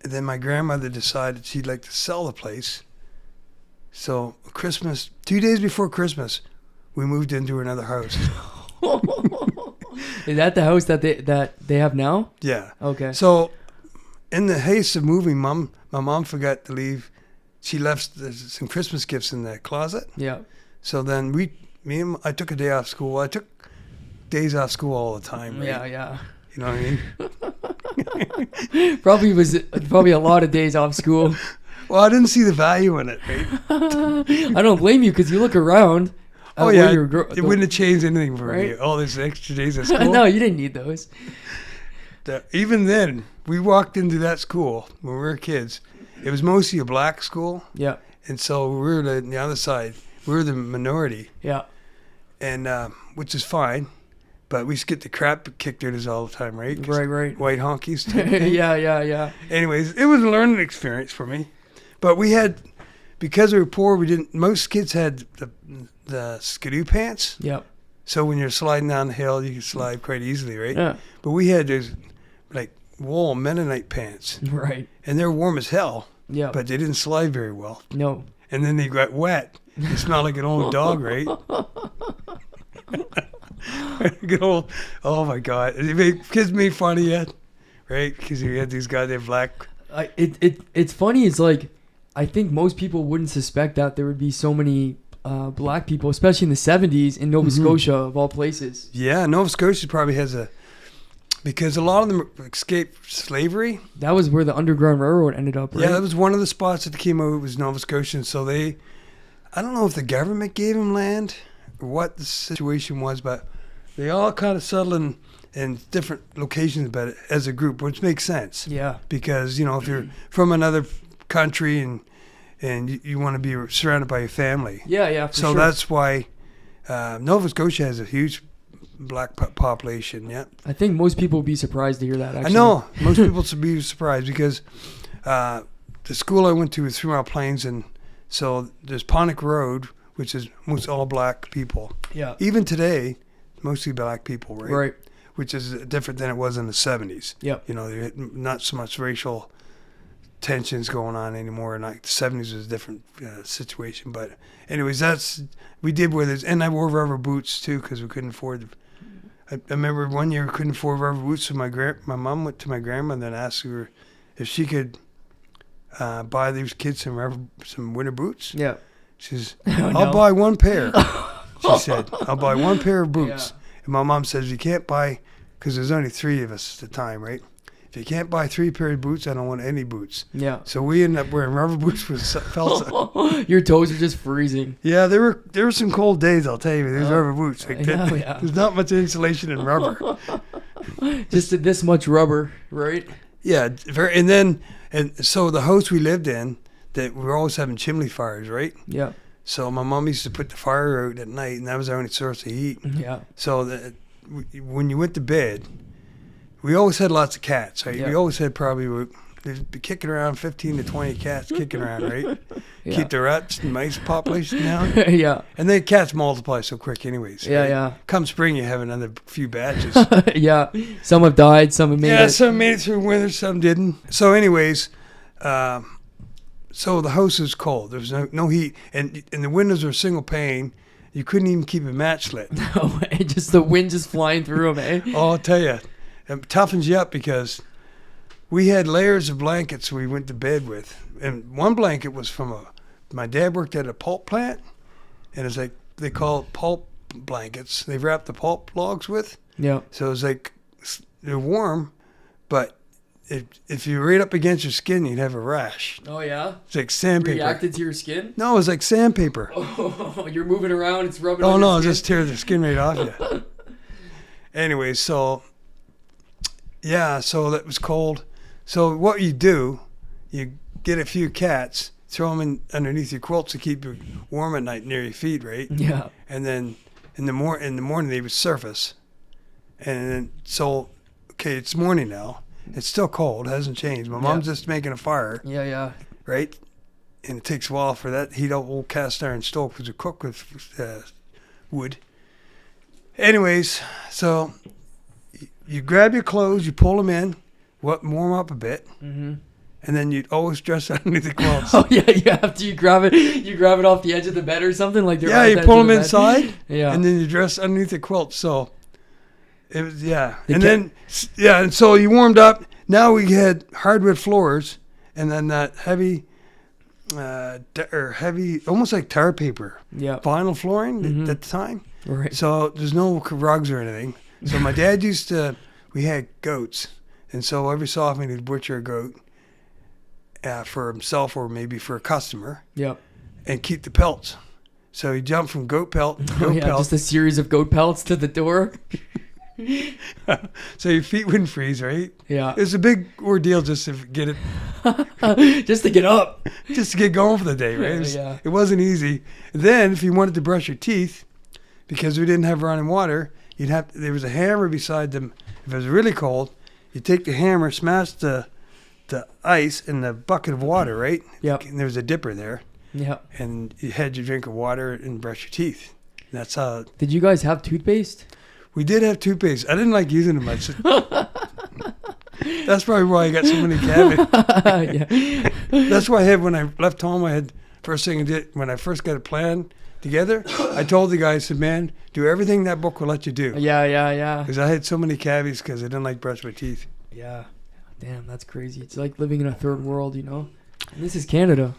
then my grandmother decided she'd like to sell the place. So Christmas, 2 days before Christmas, we moved into another house. Is that the house that they have now? Yeah. Okay. So in the haste of moving, my mom forgot to leave she left some Christmas gifts in the closet. Yeah. So then I took a day off school. I took days off school all the time. Right? Yeah. You know what I mean? Probably a lot of days off school. Well, I didn't see the value in it, right? I don't blame you because you look around. Oh yeah, it wouldn't have changed anything for me. Right? All these extra days at school. No, you didn't need those. Even then, we walked into that school when we were kids. It was mostly a black school. Yeah. And so we were on the other side. We were the minority. Yeah. And which is fine, but we used to get the crap kicked at us all the time, right? Right. White honkies. Yeah. Anyways, it was a learning experience for me. But we had, because we were poor, most kids had the skidoo pants. Yeah. So when you're sliding down the hill, you can slide quite easily, right? Yeah. But we had those like wool Mennonite pants. Right. And they're warm as hell. Yeah. But they didn't slide very well. No. And then they got wet. They smelled like an old dog, right? Good old, oh my God. Kids made fun of you, right? Because you had these goddamn black. It's funny. It's like, I think most people wouldn't suspect that there would be so many black people, especially in the 70s in Nova Scotia, of all places. Yeah, Nova Scotia probably has because a lot of them escaped slavery. That was where the Underground Railroad ended up, right? Yeah, that was one of the spots that came out was Nova Scotia. And so I don't know if the government gave them land or what the situation was, but they all kind of settled in different locations but as a group, which makes sense. Yeah. Because, if you're from another country and you want to be surrounded by your family. Yeah, for sure. That's why Nova Scotia has a huge black population, yeah. I think most people would be surprised to hear that, actually. I know. Most people should be surprised because the school I went to was 3 Mile Plains, and so there's Pontic Road, which is most all black people. Yeah. Even today, mostly black people, right? Right. Which is different than it was in the 70s. Yep. There had not so much racial tensions going on anymore. And like the 70s was a different situation. But anyways, we did wear this. And I wore rubber boots too because we couldn't afford them. I remember one year we couldn't afford rubber boots, so my mom went to my grandmother and asked her if she could buy these kids some winter boots. Yeah. She says, I'll buy one pair. She said, I'll buy one pair of boots. Yeah. And my mom says, you can't buy, because there's only 3 of us at the time, right? If you can't buy 3 pairs of boots, I don't want any boots. Yeah. So we ended up wearing rubber boots with felt. Your toes are just freezing. Yeah, there were some cold days, I'll tell you. There's rubber boots. Like yeah. There's not much insulation in rubber. Just this much rubber, right? Yeah, and so the house we lived in, that we were always having chimney fires, right? Yeah. So my mom used to put the fire out at night, and that was our only source of heat. Yeah. So when you went to bed, we always had lots of cats, right? Yeah. We always had they'd be kicking around 15 to 20 cats kicking around, right? Yeah. Keep the rats and mice population down. Yeah. And then cats multiply so quick anyways. Yeah, right? Yeah. Come spring, you have another few batches. Yeah. Some have died, some have made it. Yeah, some made it through winter, some didn't. So anyways, so the house is cold. There's no heat. And the windows are single pane. You couldn't even keep a match lit. No way. Just the wind just flying through them, eh? Oh, I'll tell you. It toughens you up because we had layers of blankets we went to bed with. And one blanket was my dad worked at a pulp plant. And it's like, they call it pulp blankets. They wrap the pulp logs with. Yeah. So it's like, they're warm, but if you're right up against your skin, you'd have a rash. Oh, yeah? It's like sandpaper. Reacted to your skin? No, it was like sandpaper. Oh, you're moving around, it's rubbing Oh, on no, your it skin. just tears the skin right off you. Anyway, so that was cold. So what you do, you get a few cats, throw them underneath your quilts to keep you warm at night near your feet, right? Yeah. And then in the morning they would surface. And then, okay, it's morning now. It's still cold. It hasn't changed. My mom's just making a fire. Yeah. Right? And it takes a while for that heat up old cast iron stove because we cook with wood. Anyways, so you grab your clothes, you pull them in, warm up a bit, and then you'd always dress underneath the quilts. Oh yeah, you grab it off the edge of the bed or something like. Yeah, you pull them inside, yeah, and then you dress underneath the quilt. So it was and so you warmed up. Now we had hardwood floors, and then that heavy or heavy, almost like tar paper, Yeah. vinyl flooring at the time. Right. So there's no rugs or anything. So my dad we had goats. And so every so often he'd butcher a goat for himself or maybe for a customer Yep. and keep the pelts. So he jumped from goat pelt to Oh, goat yeah, pelt. just a series of goat pelts to the door. So your feet wouldn't freeze, right? Yeah. It was a big ordeal just to get it, Just to get up. just to get going for the day, right? Yeah. It wasn't easy. Then if you wanted to brush your teeth, because we didn't have running water, there was a hammer beside them. If it was really cold, you take the hammer, smash the ice in the bucket of water, right? Yep. And there was a dipper there, Yep. and you had your drink of water and brush your teeth. And that's how Did you guys have toothpaste? we did have toothpaste. I didn't like using it much. That's probably why I got so many cavities. Yeah. That's why I had when I left home. I had first thing I did when I first got a plan together. I told the guy, I said, "Man, do everything that book will let you do." Yeah. Because I had so many cavities because I didn't like brush my teeth. Yeah. Damn, that's crazy. It's like living in a third world, you know? And this is Canada.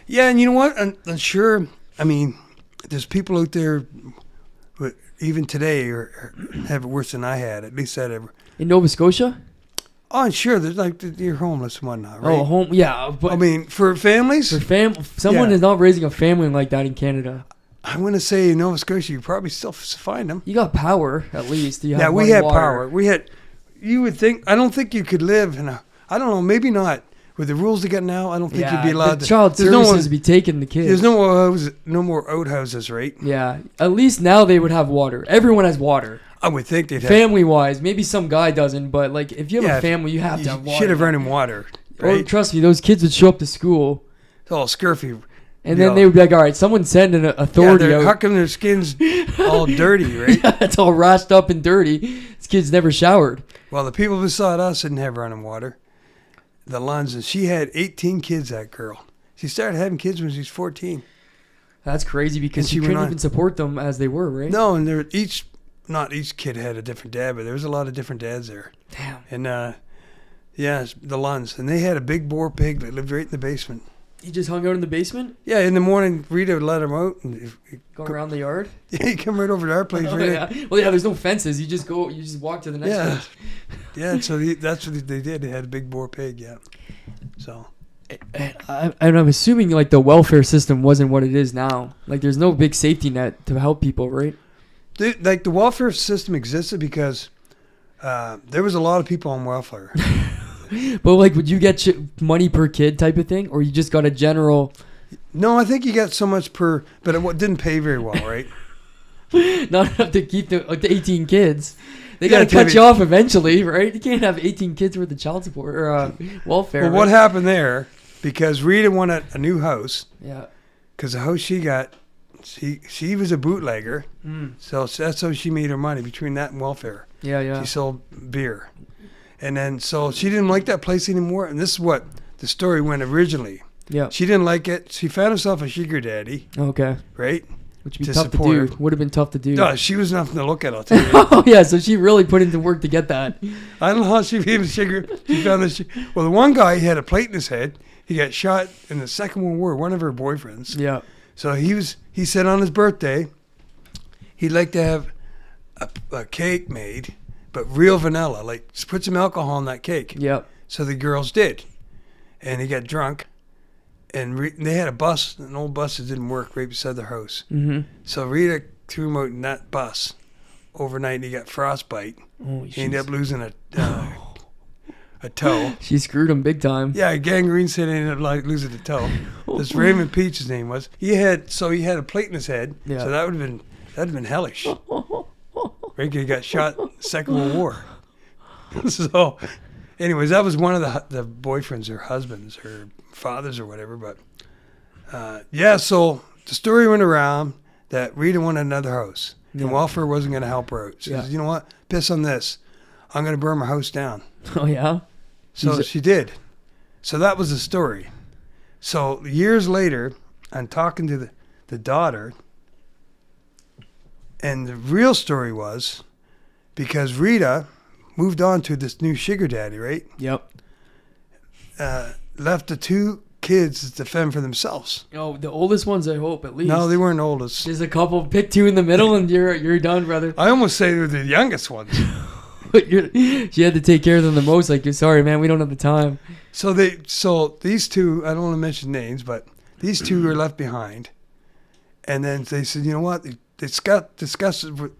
Yeah, and you know what? I'm sure. I mean, there's people out there, who, even today, or have it worse than I had. At least that ever. In Nova Scotia? Oh, and sure. There's like you're homeless and whatnot, right? Oh, home. Yeah. But I mean, for families, someone Yeah. is not raising a family like that in Canada. I'm going to say in Nova Scotia, you probably still find them. You got power, at least. You have Yeah, we running had water. power. We had. You would think. I don't think you could live in a. I don't know. Maybe not. With the rules they got now, I don't think you'd be allowed the to. child there's no services one- would be taking the kids. There's no more outhouses, right? Yeah. At least now they would have water. Everyone has water. I would think they'd have. Family-wise, maybe some guy doesn't, but like if you have Yeah, a family, you have to have You water. should have running water, Oh, right? trust me, those kids would show up to school, It's all scurfy. and then they would be like, "All right, someone send an authority How out." come their skin's all dirty, right? Yeah, it's all rashed up and dirty. These kids never showered. Well, the people beside us didn't have running water. The Lunds, and she had 18 kids, that girl. She started having kids when she was 14. That's crazy because And she she went couldn't on- even support them as they were, right? No, and not each kid had a different dad, but there was a lot of different dads there. Damn. And, yeah, the Lunds. And they had a big boar pig that lived right in the basement. He just hung out in the basement, Yeah, in the morning, Rita would let him out. And going around the yard. yeah, he'd come right over to our place. Oh, right yeah. Well, yeah, there's no fences. You just walk to the next Yeah. one. Yeah, so that's what they did. They had a big boar pig, yeah. So, And I'm assuming like the welfare system wasn't what it is now. Like there's no big safety net to help people, right? the welfare system existed because there was a lot of people on welfare. But like, would you get money per kid type of thing, or you just got a general? No, I think you got so much per, but it didn't pay very well, right? Not enough to keep the 18 kids. They Yeah, gotta cut Timmy. you off eventually, right? You can't have 18 kids worth of child support or welfare. Well, right? what happened there? Because Rita wanted a new house, Yeah. because the house she got, she was a bootlegger, so that's how she made her money between that and welfare. Yeah. She sold beer, and then so she didn't like that place anymore. And this is what the story went originally. Yeah. She didn't like it. She found herself a sugar daddy, Okay. right? Which would be To tough to support do. her. Would have been tough to do. No, she was nothing to look at. I'll tell you. Oh yeah, so she really put into work to get that. I don't know how she even sugar. She found this. Well, the one guy, he had a plate in his head. He got shot in the Second World War. One of her boyfriends. Yeah. So he said on his birthday, he'd like to have a cake made, but real vanilla. Like just put some alcohol in that cake. Yep. So the girls did, and he got drunk, and they had a bus, an old bus that didn't work right beside their house. Mm-hmm. So Rita threw him out in that bus overnight, and he got frostbite. Holy He ended shit. up losing a toe. She screwed him big time. Yeah, gangrene said he ended up like losing a toe. This Raymond Peach, his name was. He had a plate in his head. Yeah. So that'd have been hellish. Right, he got shot in the Second World War. So, anyways, that was one of the boyfriends, her husbands, her fathers, or whatever. But yeah, so the story went around that Rita wanted another house, Yeah. and welfare wasn't going to help her out. She says, "You know what? Piss on this. I'm going to burn my house down." Oh yeah. So she did. So that was the story. So years later, I'm talking to the daughter, and the real story was because Rita moved on to this new sugar daddy, right? Yep. Left the two kids to fend for themselves. Oh, the oldest ones, I hope, at least. No, they weren't oldest. There's a couple. Pick two in the middle, and you're done, brother. I almost say they were the youngest ones. But she had to take care of them the most. Like, sorry, man, we don't have the time. So these two, I don't want to mention names, but these two were left behind. And then they said, you know what? They discussed it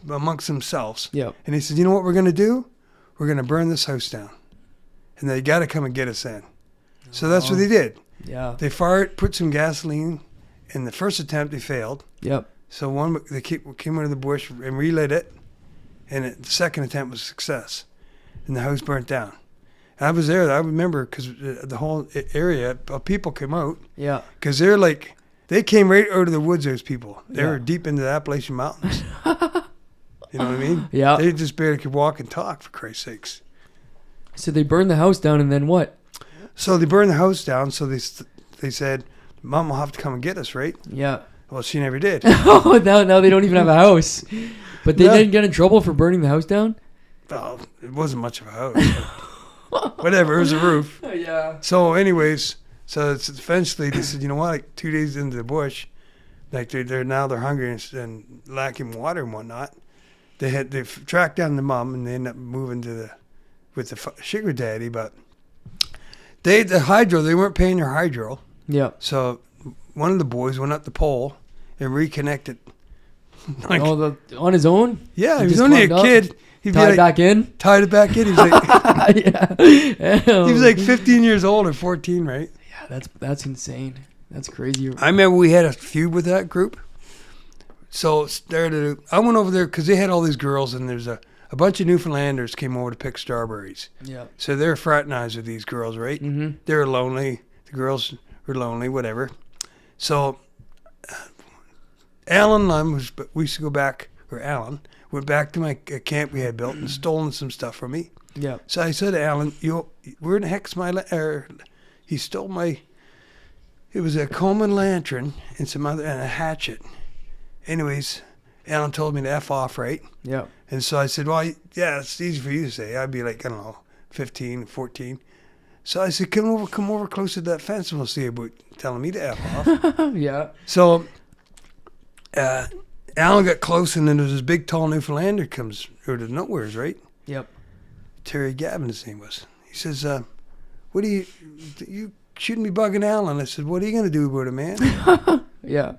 amongst themselves. Yeah. And they said, you know what we're going to do? We're going to burn this house down. And they got to come and get us in. So that's what they did. Yeah. They put some gasoline. In the first attempt, they failed. Yep. So they came out of the bush and relit it. And the second attempt was a success. And the house burnt down. I was there. I remember because the whole area of people came out. Yeah. Because they came right out of the woods, those people. They were deep into the Appalachian Mountains. You know what I mean? Yeah. They just barely could walk and talk, for Christ's sakes. So they burned the house down, and then what? So they burned the house down. So they said, Mom will have to come and get us, right? Yeah. Well, she never did. Oh, now they don't even have a house. But they didn't get in trouble for burning the house down? Well, it wasn't much of a house. Whatever, it was a roof. Yeah. So anyways, eventually they said, you know what, like 2 days into the bush, like they're hungry and lacking water and whatnot. They tracked down the mom and they ended up moving with the sugar daddy, but they weren't paying their hydro. Yeah. So one of the boys went up the pole and reconnected. On his own? Yeah, he was just only a climbed up, kid. He'd tied it back in? Tied it back in. He was like, Yeah. he was like 15 years old or 14, right? Yeah, that's insane. That's crazy. I remember we had a feud with that group. So I went over there because they had all these girls, and there's a bunch of Newfoundlanders came over to pick strawberries. Yeah. So they're fraternized with these girls, right? Mm-hmm. They were lonely. The girls were lonely, whatever. So Alan we used to go back, or Alan went back to my camp we had built and stolen some stuff from me. Yeah. So I said to Alan, where the heck's he stole it was a Coleman lantern and a hatchet. Anyways, Alan told me to F off, right? Yeah. And so I said, well, yeah, it's easy for you to say. I'd be like, I don't know, 15, 14. So I said, come over close to that fence and we'll see about telling me to F off. Yeah. So Alan got close, and then there's this big, tall Newfoundlander comes out of nowheres, right? Yep. Terry Gavin, his name was. He says, what do you shouldn't be bugging Alan. I said, what are you going to do about it, man? Yeah.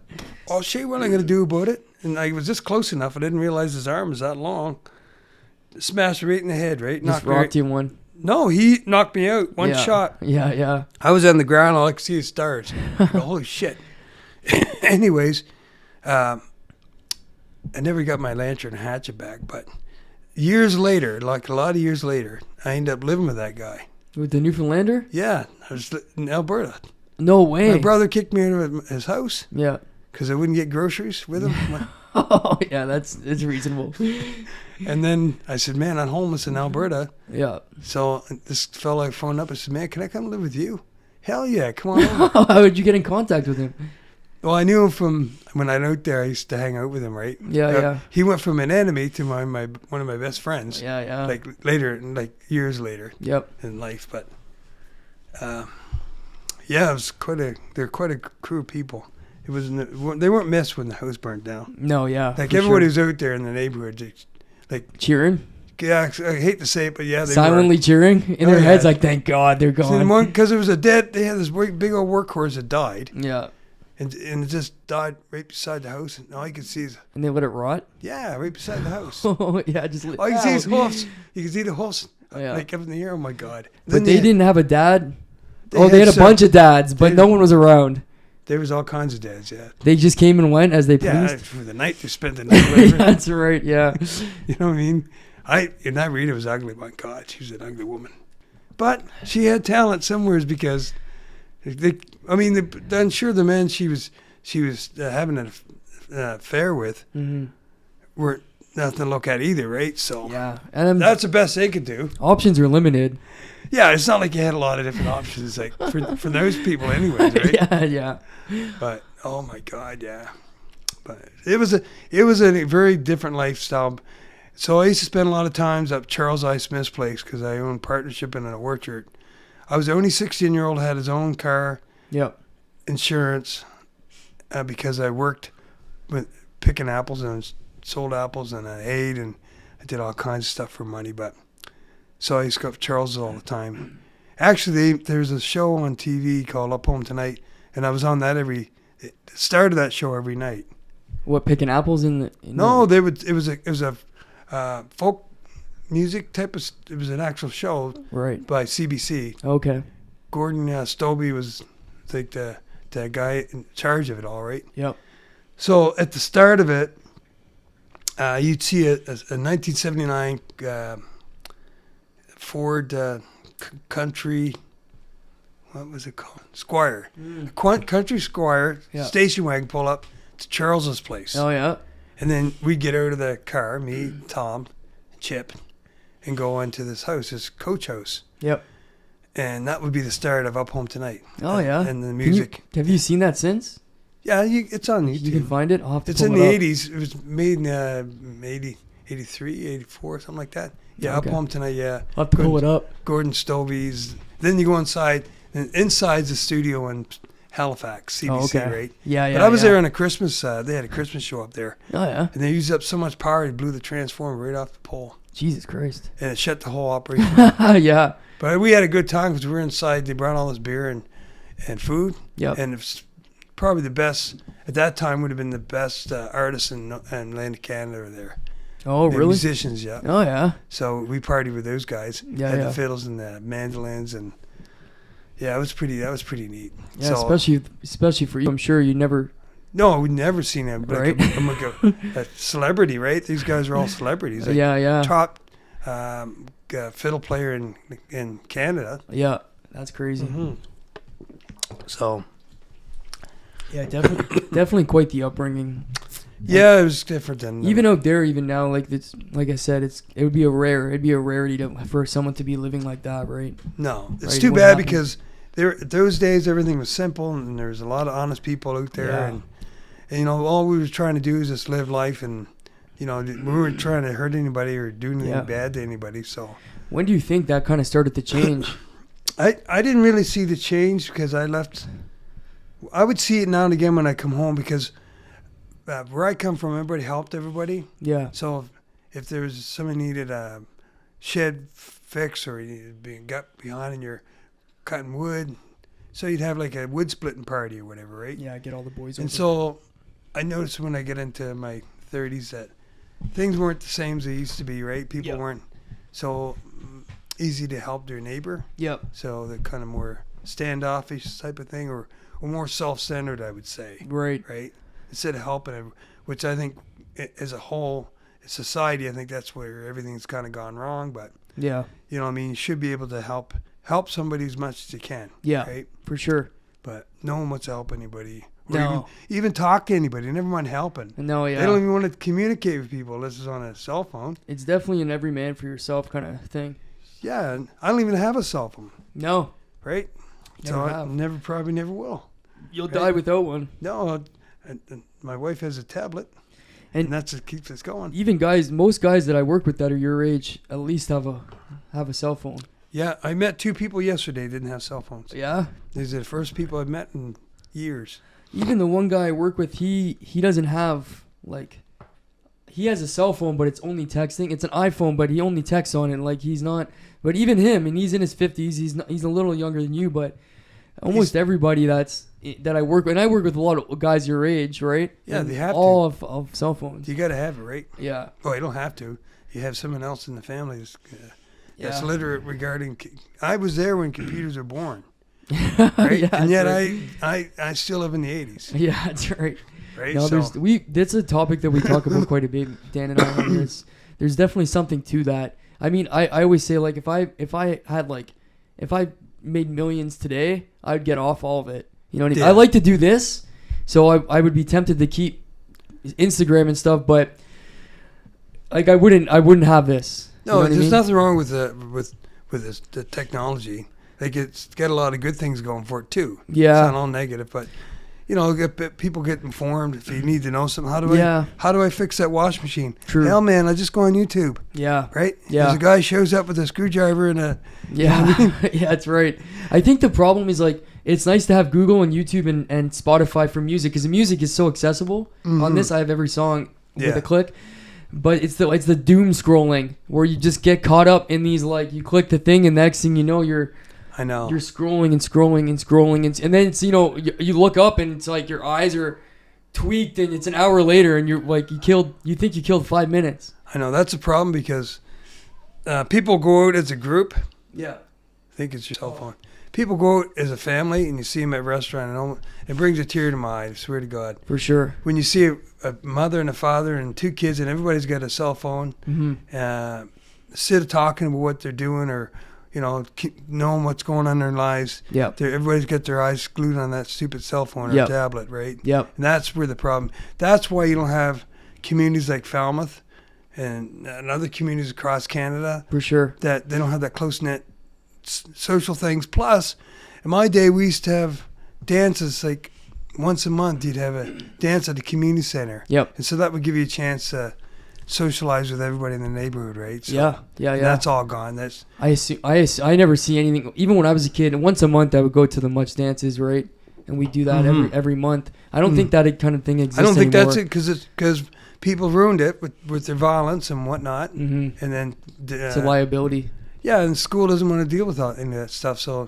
I'll show you what I'm going to do about it. And I was just close enough. I didn't realize his arm was that long. Smashed right in the head, right? Just rocked you one. No, he knocked me out. One shot. Yeah, yeah. I was on the ground. All I could see is stars. I go, holy shit. Anyways, I never got my lantern and hatchet back. But years later, like a lot of years later, I ended up living with that guy. With the Newfoundlander? Yeah. I was in Alberta. No way. My brother kicked me out of his house. Yeah. Because I wouldn't get groceries with him. Oh, yeah, that's reasonable. And then I said, man, I'm homeless in Alberta. Yeah. So this fella phoned up and said, man, can I come live with you? Hell yeah, come on over. How did you get in contact with him? Well, I knew him from when I was out there. I used to hang out with him, right? Yeah, yeah. He went from an enemy to one of my best friends. Yeah, yeah. Like later, like years later. Yep. In life, but yeah, it was they're quite a crew of people. They weren't missed when the house burnt down. No, yeah. Like everybody was out there in the neighborhood, like cheering. Yeah, I hate to say it, but yeah, they silently were. cheering in their heads, like, thank God they're gone. Because it was they had this big old workhorse that died. Yeah. And it just died right beside the house, and all you could see is. And they let it rot. Yeah, right beside the house. Oh yeah, just. All you can see is hoofs. You can see the hoofs, yeah. like up in the air. Oh my God! But they didn't have a dad. They had a bunch of dads, but no one was around. There was all kinds of dads. Yeah. They just came and went as they pleased. Yeah, for the night they spent the night. Yeah, that's right. Yeah. You know what I mean? And that Rita was ugly. My God, she was an ugly woman. But she had talent somewhere because, I'm sure the men she was having an affair with weren't nothing to look at either, right? So yeah, and that's the best they could do. Options were limited. Yeah, it's not like you had a lot of different options, like for those people, anyways, right? Yeah, yeah. But oh my God, yeah. But it was a very different lifestyle. So I used to spend a lot of times up Charles I. Smith's place because I owned partnership in an orchard. I was the only 16-year-old had his own car, Yep. insurance, because I worked with picking apples and sold apples and I ate and I did all kinds of stuff for money. But so I used to go up to Charles all the time. Actually, there's a show on TV called Up Home Tonight, and I was on that started that show every night. What, picking apples No, they would. It was a folk music type of. It was an actual show, right, by CBC. Okay. Gordon Stobie was like the guy in charge of it all, right? Yep. So at the start of it, you'd see a 1979 Ford Country. What was it called? Squire. A Country Squire station wagon pull up to Charles's place. Oh yeah. And then we'd get out of the car, me, Tom, and Chip, and go into this house, this coach house. Yep. And that would be the start of Up Home Tonight. Oh yeah. And the music. Have you seen that since? Yeah, it's on YouTube. You can find it. I'll have to It's pull in it the up. 80s. It was made in 83, 84, something like that. Yeah, Okay. Up Home Tonight, yeah. I'll have to pull it up. Gordon Stobie's. Then you go inside, and inside's the studio in Halifax, CBC, Oh, okay. right? Yeah, yeah. But I was yeah. there on a Christmas, they had a Christmas show up there. Oh yeah. And they used up so much power, they blew the transformer right off the pole. Jesus Christ. And it shut the whole operation. Yeah. But we had a good time because we were inside. They brought all this beer and food. Yep. And it was probably the best, at that time would have been the best artists in land of Canada were there. Oh The really? musicians, yeah. Oh yeah. So we partied with those guys. Yeah, Had yeah. the fiddles and the mandolins and yeah, that was pretty neat. Yeah, So, especially for you. I'm sure you never. no, we'd never seen him. Right. I'm like a celebrity, right? These guys are all celebrities. Like Yeah. top fiddle player in Canada. Yeah. That's crazy. Mm-hmm. So Yeah, definitely quite the upbringing. yeah, it was different than Even out there, even now, like I said, it'd be a rarity for someone to be living like that, right? No, it's Right, too what bad happened? because those days everything was simple and there was a lot of honest people out there, Yeah. and you know all we were trying to do is just live life, and you know we weren't trying to hurt anybody or do anything Yeah. bad to anybody. So When do you think that kind of started to change? I didn't really see the change because I left. I would see it now and again when I come home because where I come from, everybody helped everybody. Yeah. So if there was somebody needed a shed fix or you needed being got behind and you're cutting wood, so you'd have like a wood splitting party or whatever, right? Yeah, get all the boys. And over. so I noticed when I get into my 30s that things weren't the same as they used to be, right? People Yep. weren't so easy to help their neighbor. Yep. So they're kind of more standoffish type of thing or more self-centered, I would say. Right. Right? Instead of helping, which I think as a whole society, I think that's where everything's kind of gone wrong. But, Yeah. you know what I mean? You should be able to help somebody as much as you can. Yeah. Right? For sure. But no one wants to help anybody. Or No. even talk to anybody. Never mind helping. No. Yeah. They don't even want to communicate with people unless it's on a cell phone. It's definitely an every man for yourself kind of thing. Yeah, and I don't even have a cell phone. No. Right? Never so I have. probably never will. You'll Right. die without one. No, and my wife has a tablet, and that's what keeps us going. Even most guys that I work with that are your age at least have a cell phone. Yeah, I met two people yesterday that didn't have cell phones. Yeah. These are the first people I've met in years. Even the one guy I work with, he doesn't have he has a cell phone, but it's only texting. It's an iPhone, but he only texts on it. Like he's not. But even him, and he's in his 50s. He's a little younger than you, but almost everybody that I work with, and I work with a lot of guys your age, right? Yeah, and they have all of cell phones. You got to have it, right? Yeah. Oh, you don't have to. You have someone else in the family that's Yeah. literate regarding. I was there when computers were born, right? Yeah, and yet right. I still live in the 80s, Yeah, that's right. right? No, So that's a topic that we talk about quite a bit, Dan and I. There's definitely something to that. I mean, I always say like if I made millions today, I'd get off all of it. You know what I mean? Yeah. I like to do this, so I would be tempted to keep Instagram and stuff, but like I wouldn't have this. You know no, what I there's mean? nothing wrong with the technology. Like it's got a lot of good things going for it too. Yeah. It's not all negative, but people get informed if you need to know something. How do I fix that wash machine? True. Hell, man, I just go on YouTube. Yeah. Right? Yeah. There's a guy shows up with a screwdriver and a... Yeah. You know what I mean? Yeah, that's right. I think the problem is, like, it's nice to have Google and YouTube and Spotify for music, because the music is so accessible. On this, I have every song with a click. But it's the doom scrolling where you just get caught up in these, like, you click the thing and next thing you know you're scrolling and scrolling and scrolling and then it's, you look up and it's like your eyes are tweaked and it's an hour later and you're like you think you killed 5 minutes. I know that's a problem because people go out as a group. Yeah. I think it's your cell phone. People go out as a family and you see them at a restaurant and it brings a tear to my eye, I swear to God. For sure. When you see a mother and a father and 2 kids and everybody's got a cell phone, instead of talking about what they're doing or, knowing what's going on in their lives, everybody's got their eyes glued on that stupid cell phone or tablet, right? Yep. And that's where the problem. That's why you don't have communities like Falmouth and other communities across Canada. For sure. That they don't have that close-knit social things. Plus, in my day, we used to have dances like once a month. You'd have a dance at the community center. Yep. And so that would give you a chance to socialize with everybody in the neighborhood, right? So yeah. That's all gone. I never see anything. Even when I was a kid, once a month I would go to the much dances, right? And we do that every month. I don't think that kind of thing exists anymore. I don't think that's it because people ruined it with their violence and whatnot, and then it's a liability. Yeah, and school doesn't want to deal with any of that stuff. So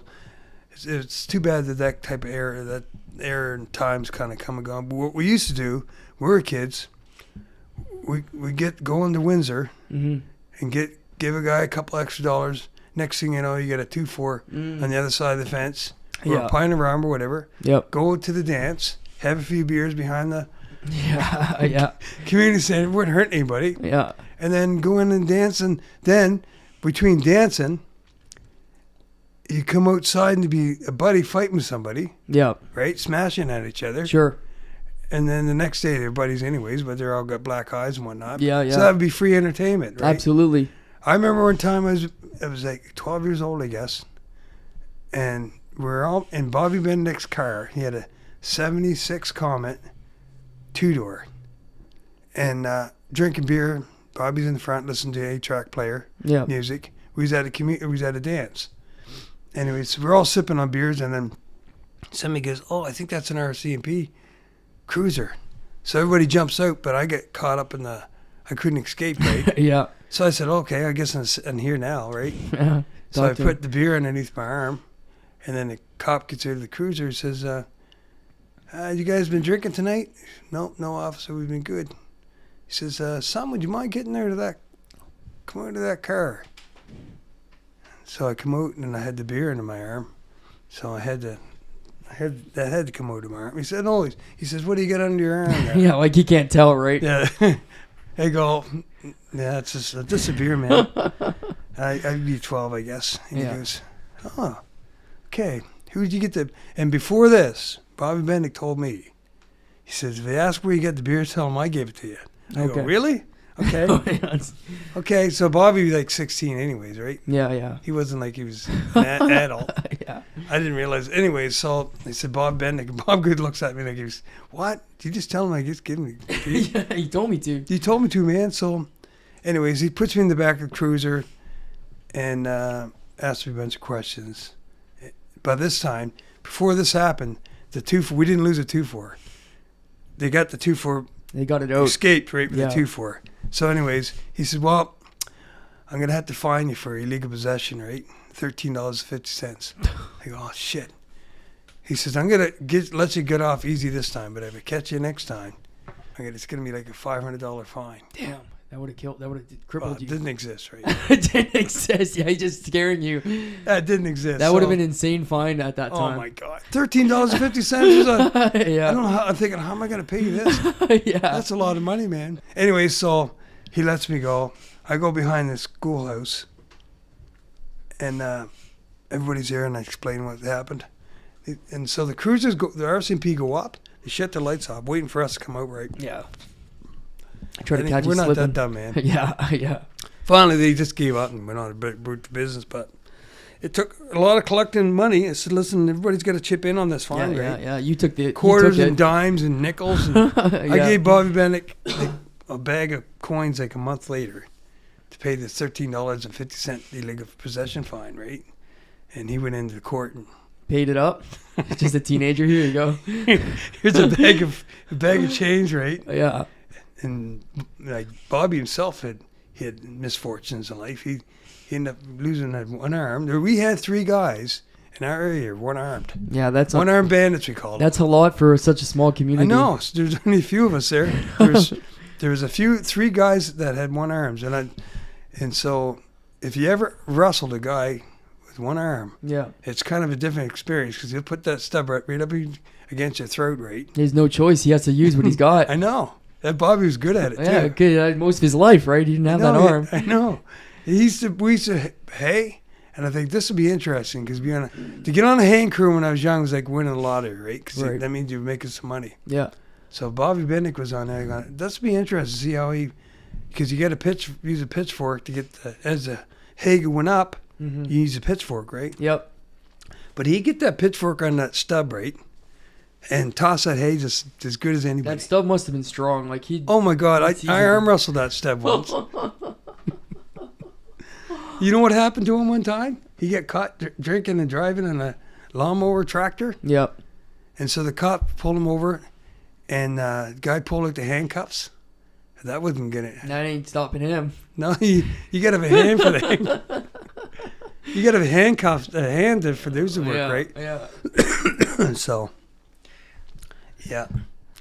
it's too bad that type of era and times kind of come and gone. But what we used to do, when we were kids, we go into Windsor and give a guy a couple extra dollars. Next thing you know, you get a 2-4 on the other side of the fence, or a pint of rum or whatever. Yep. Go to the dance, have a few beers behind the community center. It wouldn't hurt anybody. Yeah. And then go in and dance, and then between dancing, you come outside and be a buddy fighting with somebody. Yeah. Right? Smashing at each other. Sure. And then the next day they're buddies anyways, but they're all got black eyes and whatnot. Yeah. So that would be free entertainment, right? Absolutely. I remember one time I was like 12 years old, I guess. And we're all in Bobby Benedick's car. He had a 76 Comet 2-door. And drinking beer. Bobby's in the front listening to a 8-track player music. We was at a dance. Anyways, we're all sipping on beers, and then somebody goes, "Oh, I think that's an RCMP cruiser." So everybody jumps out, but I get caught up in I couldn't escape, right? Yeah. So I said, "Okay, I guess I'm here now, right?" So I put the beer underneath my arm, and then the cop gets out of the cruiser and says, "You guys been drinking tonight?" "No, officer, we've been good." He says, "Son, would you mind getting come out of that car?" So I come out and I had the beer under my arm. So I had to come out of my arm. He said, "No." He says, "What do you got under your arm there?" Yeah, like he can't tell, right? Yeah. I go, "Yeah, it's just a beer, man." I'd be 12, I guess. And he goes, "Oh, okay. Who did you get the?" And before this, Bobby Bendick told me, he says, "If they ask where you got the beer, tell them I gave it to you." I go, "Really? Okay." Okay, so Bobby was like 16 anyways, right? Yeah. He wasn't like he was an adult. Yeah. I didn't realize. Anyways, so they said, "Bob Bendick." Bob Good looks at me like he was, "What? Did you just tell him I just gave him the beer?" Yeah, he told me to. You told me to, man. So anyways, he puts me in the back of the cruiser and asked me a bunch of questions. By this time, before this happened, we didn't lose a 2-4. They got the 2-4. They got it out. Escaped right with the 2-4. So anyways, he said, "Well, I'm going to have to fine you for illegal possession, right? $13.50. I go, "Oh, shit." He says, "I'm going to let you get off easy this time, but if I catch you next time, it's going to be like a $500 fine." Damn. That would have crippled you. It didn't exist, right? It didn't exist. Yeah, he's just scaring you. That didn't exist. That would have been insane fine at that time. Oh my God. $13.50 Yeah. I don't know I'm thinking, how am I going to pay you this? Yeah. That's a lot of money, man. Anyway, so he lets me go. I go behind the schoolhouse, and everybody's there, and I explain what happened. And so the cruisers the RCMP go up, they shut their lights off, waiting for us to come out, right? Yeah. I try to catch you We're slipping. not that dumb, man. Yeah. Finally, they just gave up and went on about business. But it took a lot of collecting money. I said, listen, everybody's got to chip in on this farm, right? Yeah. You took the Quarters you took and dimes and nickels. And I Yeah. gave Bobby Bennick a bag of coins like a month later to pay the $13.50 illegal possession fine, right? And he went into the court and paid it up. Just a teenager. Here you go. here's a bag of change, right? Yeah. And like Bobby himself had misfortunes in life. He ended up losing one arm. We had 3 guys in our area, one-armed. Yeah, that's one-armed bandits, we call them. That's a lot for such a small community. I know. So there's only a few of us there. There was 3 guys that had one arms, and so if you ever wrestled a guy with one arm, yeah, it's kind of a different experience because he'll put that stub right up against your throat, right? There's no choice. He has to use what he's got. I know. That Bobby was good at it, Yeah, too. good. Most of his life, right? He didn't have that arm. I know. We used to hay, and I think this would be interesting because to get on a haying crew when I was young was like winning the lottery, right? Because that means you're making some money. Yeah. So Bobby Bennick was on there. Going, this would be interesting to see how because you got to use a pitchfork to get as the hay went up, you use a pitchfork, right? Yep. But he'd get that pitchfork on that stub, right? And toss that hay just as good as anybody. That stub must have been strong. Like he. Oh my God! I arm wrestled that stub once. You know what happened to him one time? He got caught drinking and driving in a lawnmower tractor. Yep. And so the cop pulled him over, and the guy pulled out the handcuffs. That wasn't gonna. That ain't stopping him. No, you got to have a hand for that. You got to have a hand for those to work, right? Yeah. So. Yeah.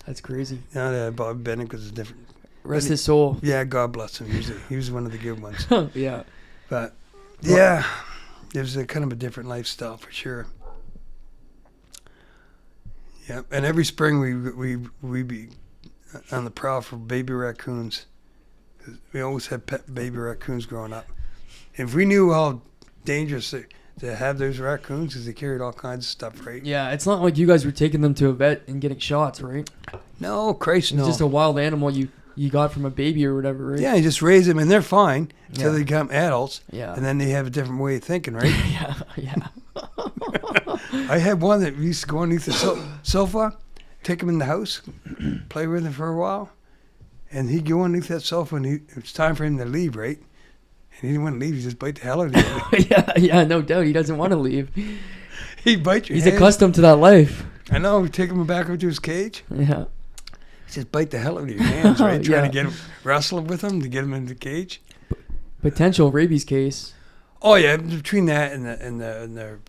That's crazy. Yeah, Bob Bennick was a different. Rest his soul. Yeah, God bless him. He was one of the good ones. Yeah. But yeah, it was a kind of a different lifestyle for sure. Yeah, and every spring we be on the prowl for baby raccoons. We always had pet baby raccoons growing up. If we knew how dangerous to have those raccoons, because they carried all kinds of stuff, right? Yeah, it's not like you guys were taking them to a vet and getting shots, right? No, Christ, no. It's just a wild animal you got from a baby or whatever, right? Yeah, you just raise them, and they're fine until they become adults. Yeah. And then they have a different way of thinking, right? Yeah. I had one that used to go underneath the sofa, take him in the house, play with him for a while, and he'd go underneath that sofa, and it was time for him to leave, right? And he didn't want to leave. He just bite the hell out of you. Yeah, no doubt. He doesn't want to leave. He'd bite your He's hands. accustomed to that life. I know. We take him back up to his cage. Yeah. He just bite the hell out of your hands, right? Trying to get him, wrestle with him to get him into the cage. Potential rabies case. Oh yeah, between that and their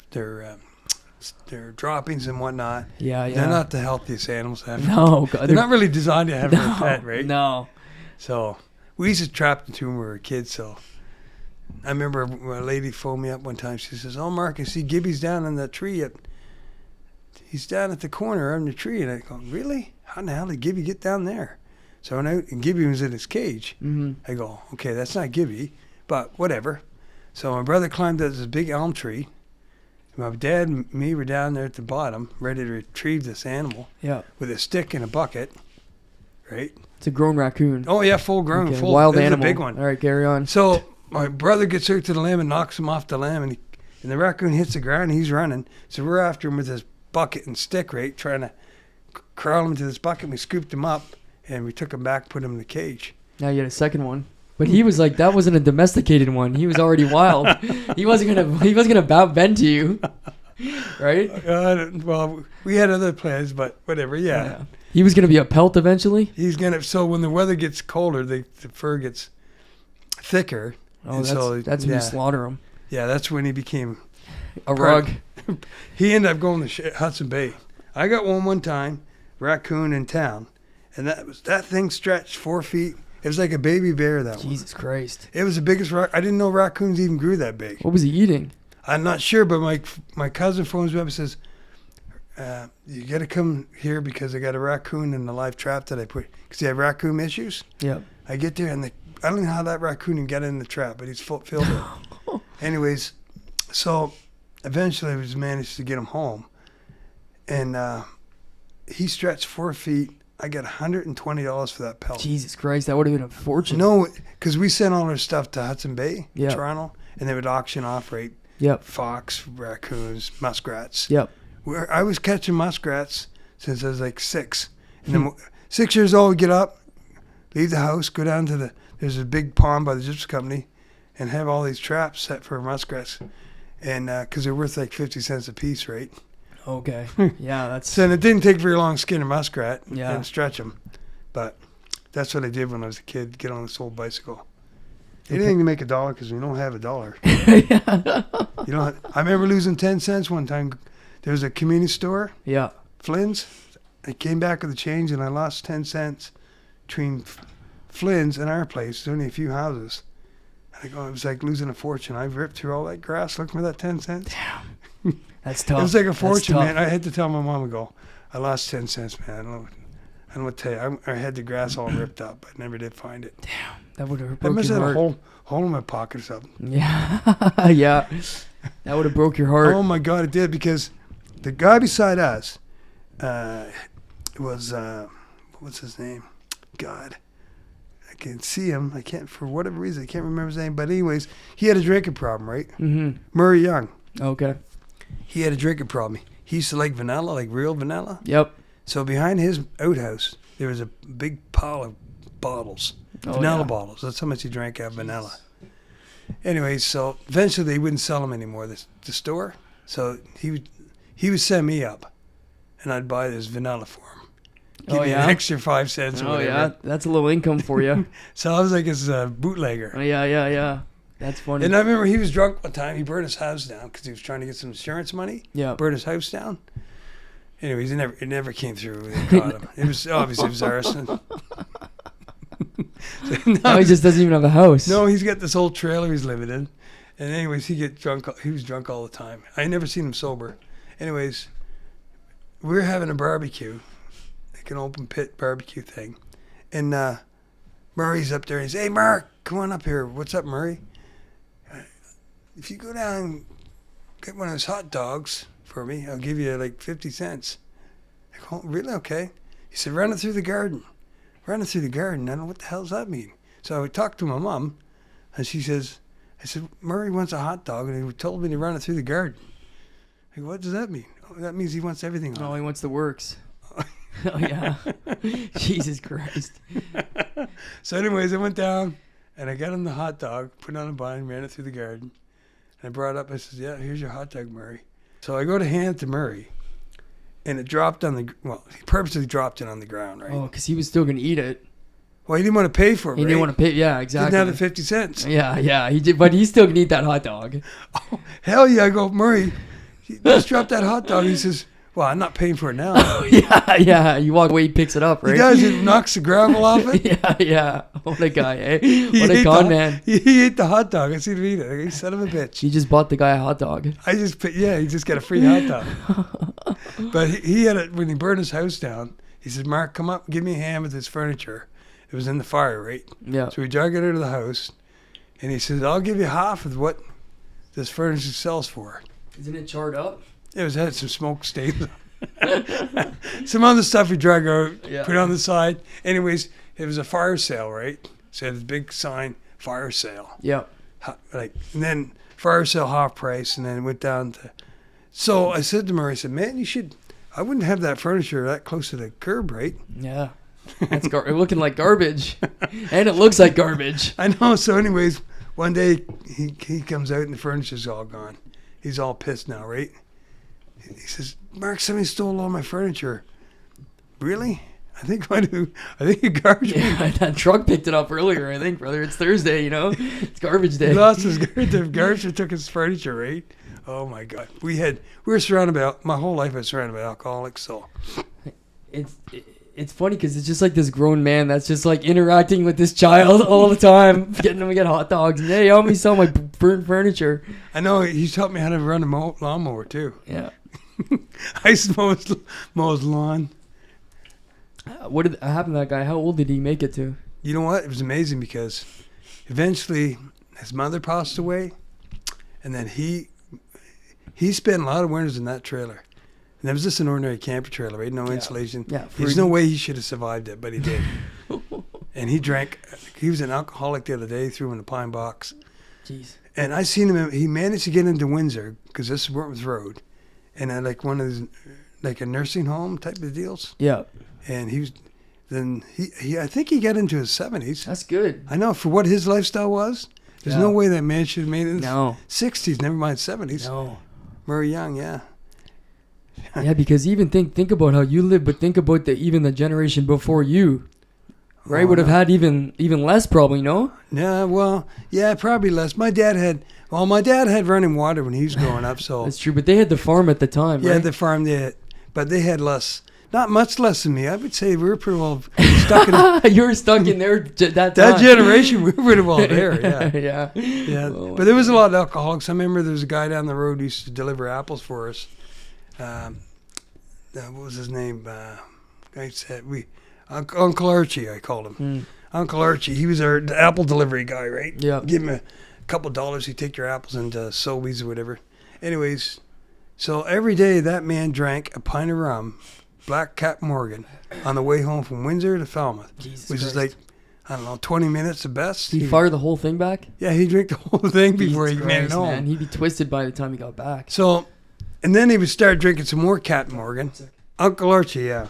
droppings and whatnot. Yeah. They're not the healthiest animals to have. No, God, they're not really designed to have a pet, right? No. So we used to trap them to when we were kids. So I remember a lady phoned me up one time. She says, "Oh, Mark, I see Gibby's down in that tree. He's down at the corner on the tree." And I go, "Really? How in the hell did Gibby get down there?" So when and Gibby was in his cage. I go, "Okay, that's not Gibby, but whatever." So my brother climbed up this big elm tree. My dad and me were down there at the bottom, ready to retrieve this animal. Yeah. With a stick and a bucket, right? It's a grown raccoon. Oh yeah, full grown, Okay, full wild it was animal. a big one. All right, carry on. So my brother gets out to the limb and knocks him off the limb, and the raccoon hits the ground, and he's running. So we're after him with this bucket and stick, right, trying to crawl him into this bucket. We scooped him up, and we took him back, put him in the cage. Now you had a second one. But he was like, that wasn't a domesticated one. He was already wild. He wasn't gonna bend to you, right? Well, we had other plans, but whatever. Yeah. He was gonna be a pelt eventually. He's gonna. So when the weather gets colder, the fur gets thicker. Oh, that's when you slaughter him. Yeah, that's when he became a rug. He ended up going to Hudson Bay. I got one time, raccoon in town, and that thing stretched 4 feet. It was like a baby bear, that one. Jesus Christ. It was the biggest I didn't know raccoons even grew that big. What was he eating? I'm not sure, but my cousin phones me up and says, you got to come here because I got a raccoon in the live trap that I put. Because they have raccoon issues. Yeah. I get there, and I don't know how that raccoon even got in the trap, but he's filled it. Anyways, so eventually I was managed to get him home. And he stretched 4 feet. I got $120 for that pelt. Jesus Christ, that would have been a fortune. No, because we sent all our stuff to Hudson Bay, yeah. Toronto, and they would auction off, right? Yep. fox, raccoons, muskrats. Yep. Where I was catching muskrats since I was like 6. And then 6 years old, get up, leave the house, go down to there's a big pond by the gypsy company, and have all these traps set for muskrats. And because they're worth like 50 cents a piece, right? Okay. Yeah, that's. So it didn't take very long to skin a muskrat Yeah. and stretch them. But that's what I did when I was a kid, get on this old bicycle. Anything to make $1 because we don't have $1. Yeah. You know, I remember losing 10 cents one time. There was a community store, Yeah. Flynn's. I came back with the change and I lost 10 cents between Flynn's and our place. There's only a few houses. And I go, it was like losing a fortune. I ripped through all that grass looking for that 10 cents. Damn. That's tough. It was like a That's fortune, tough. man. I had to tell my mom, I go, I lost 10 cents, man. I don't know what to tell you. I had the grass all ripped up. I never did find it. Damn. That would have I broke must your have had heart. a hole in my pocket or something. Yeah. Yeah. That would have broke your heart. Oh, my God, it did because the guy beside us was, what's his name? God. I can see him. I can't, for whatever reason, I can't remember his name. But anyways, he had a drinking problem, right? Mm-hmm. Murray Young. Okay. He had a drinking problem. He used to like vanilla, like real vanilla. Yep. So behind his outhouse, there was a big pile of bottles, Oh, vanilla yeah. bottles. That's how much he drank out of vanilla. Anyways, so eventually they wouldn't sell them anymore, the store. So he would send me up, and I'd buy this vanilla for him. Give Oh, me yeah? an extra 5 cents or Oh, whatever. yeah. That's a little income for you. So I was like his bootlegger. Oh, yeah, yeah, yeah. That's funny. And I remember he was drunk one time. He burned his house down because he was trying to get some insurance money. Yeah. Burned his house down. Anyways, it never came through. They caught him. It was obviously it was arson. Now he just doesn't even have a house. No, he's got this old trailer he's living in. And anyways, he was drunk all the time. I never seen him sober. Anyways, we were having a barbecue, like an open pit barbecue thing. And Murray's up there and he says, "Hey, Mark, come on up here." "What's up, Murray?" "If you go down and get one of those hot dogs for me, I'll give you like 50 cents. I go, "Oh, really? Okay." He said, "Run it through the garden." Run it through the garden? I don't know what the hell does that mean. So I talked to my mom, and she says, I said, "Murray wants a hot dog, and he told me to run it through the garden." I go, "What does that mean?" "Oh, that means he wants everything on Oh, it." he wants the works. Oh, yeah. Jesus Christ. So anyways, I went down, and I got him the hot dog, put it on a bun, ran it through the garden. And I brought it up, I said, "Yeah, here's your hot dog, Murray." So I go to hand it to Murray, and it dropped on he purposely dropped it on the ground, right? Oh, because he was still going to eat it. Well, he didn't want to pay for it, He right? didn't want to pay. Yeah, exactly. Didn't have the 50 cents. Yeah, yeah. He did, but he still can eat that hot dog. Oh, hell yeah. I go, "Murray, just drop that hot dog." He says, "Well, I'm not paying for it now." Yeah, yeah. You walk away, he picks it up, right? He does. He knocks the gravel off it. Yeah, yeah. What a guy, eh? He What a ate con the- man. He ate the hot dog. I seen him eat it. He son of a bitch. He just bought the guy a hot dog. He just got a free hot dog. But he had it when he burned his house down. He said, "Mark, come up, give me a hand with this furniture." It was in the fire, right? Yeah. So we drug it out of the house, and he says, "I'll give you half of what this furniture sells for." Isn't it charred up? It had some smoke stains. Some other stuff we drug out, Yeah. put on the side. Anyways, it was a fire sale, right? So it had a big sign, "Fire sale." Yeah. And then fire sale half price, and then it went down to. So I said to Murray, I said, "Man, I wouldn't have that furniture that close to the curb, right?" Yeah. That's looking like garbage. And it looks like garbage. I know. So anyways, one day he comes out and the furniture's all gone. He's all pissed now, right? He says, "Mark, somebody stole all my furniture." "Really?" I think you garbage me. Yeah, that truck picked it up earlier, I think, brother. It's Thursday, you know? It's garbage day. He lost his the garbage took his furniture, right? Oh my God. We were surrounded by, my whole life I was surrounded by alcoholics, so. It's funny because it's just like this grown man that's just like interacting with this child all the time, getting him to get hot dogs. And, "Hey, help me sell my burnt furniture." I know he's taught me how to run a lawnmower too. Yeah. I used to mow his lawn. What did happen to that guy? How old did he make it to? You know what? It was amazing because eventually his mother passed away, and then he spent a lot of winters in that trailer. And that was just an ordinary camper trailer, right? No insulation. Yeah. There's no way he should have survived it, but he did. And he drank. He was an alcoholic the other day. Threw him in a pine box. Jeez. And I seen him. He managed to get into Windsor because this is Wortworth Road, and at like one of those, like a nursing home type of deals. Yeah. And he I think he got into his 70s. That's good. I know, for what his lifestyle was. There's no way that man should have made it in his 60s, never mind 70s. No. Murray Young, yeah. Yeah, because even think about how you live, but think about even the generation before you, right? Would have had even less probably, no? Yeah, well, yeah, probably less. My dad had running water when he was growing up, so. That's true, but they had the farm at the time, right? Yeah, the farm but they had less. Not much less than me. I would say we were pretty well stuck in. You were stuck in there that time. That generation, we were pretty well there. Yeah, yeah. Oh, but there was a lot of alcoholics. I remember there was a guy down the road who used to deliver apples for us. What was his name? I said Uncle Archie. I called him Uncle Archie. He was our apple delivery guy, right? Yeah. Give him a couple dollars. He'd take your apples into Sobeys or whatever. Anyways, so every day that man drank a pint of rum. Black Cap Morgan on the way home from Windsor to Falmouth, which is like, I don't know, 20 minutes the best. He fired the whole thing back? Yeah, he drank the whole thing before he made it home. Man, he'd be twisted by the time he got back. So, and then he would start drinking some more Cap Morgan. Uncle Archie, yeah.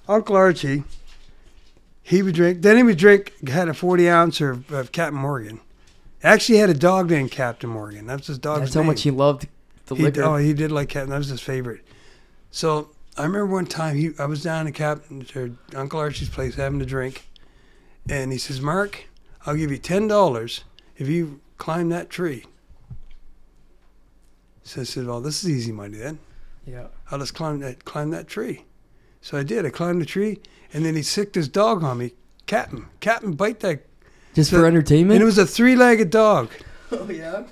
Uncle Archie, he would drink, then he would drink, had a 40 ounce of Captain Morgan. Actually had a dog named Captain Morgan. That's his dog's name. That's how much he loved the liquor. He did like Captain. That was his favorite. So, I remember one time I was down at Uncle Archie's place having a drink, and he says, "Mark, I'll give you $10 if you climb that tree." So I said, "Well, this is easy money then. Yeah, I'll just climb that tree." So I did. I climbed the tree, and then he sicked his dog on me. Captain, bite that. Just for entertainment. And it was a 3-legged dog. Oh yeah.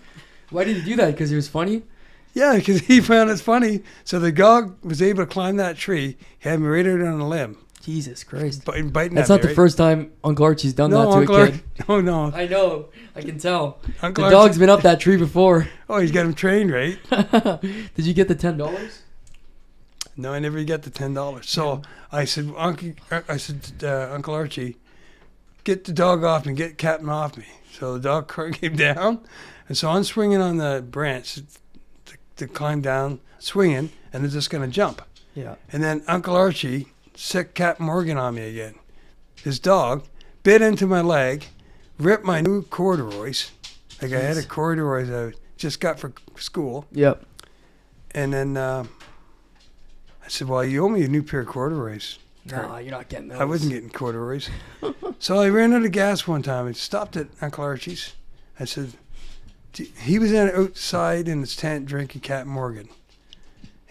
Why did he do that? Because it was funny. Yeah, because he found it funny. So the dog was able to climb that tree. He had me right out on a limb. Jesus Christ. Biting That's not the first time Uncle Archie's done that to a kid. Oh, no. I know. I can tell. Uncle the dog's been up that tree before. Oh, he's got him trained, right? Did you get the $10? No, I never got the $10. So I said, Uncle Archie, get the dog off me, get Captain off me. So the dog came down. And so I'm swinging on the branch to climb down, swinging, and they're just going to jump. Yeah. And then Uncle Archie sicked Captain Morgan on me again. His dog bit into my leg, ripped my new corduroys. Like I had a corduroys I just got for school. Yep. And then I said, "Well, you owe me a new pair of corduroys." No, you're not getting those. I wasn't getting corduroys. So I ran out of gas one time. I stopped at Uncle Archie's. I said, he was outside in his tent drinking Captain Morgan,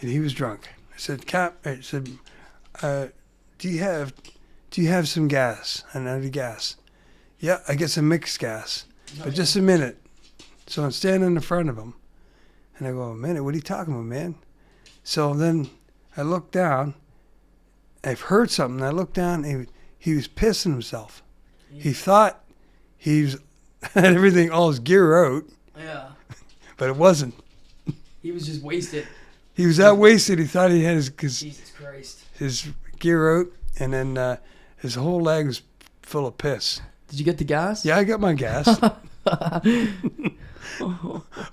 and he was drunk. I said, do you have some gas? And I had gas. Yeah, I get some mixed gas, but just a minute. So I'm standing in front of him, and I go, "A minute, what are you talking about, man?" So then I look down. I've heard something. I looked down, and he was pissing himself. Yeah. He thought he had everything, all his gear out. Yeah. But it wasn't. He was just wasted. He was that wasted. He thought he had Jesus Christ. His gear out, and then his whole leg was full of piss. Did you get the gas? Yeah, I got my gas.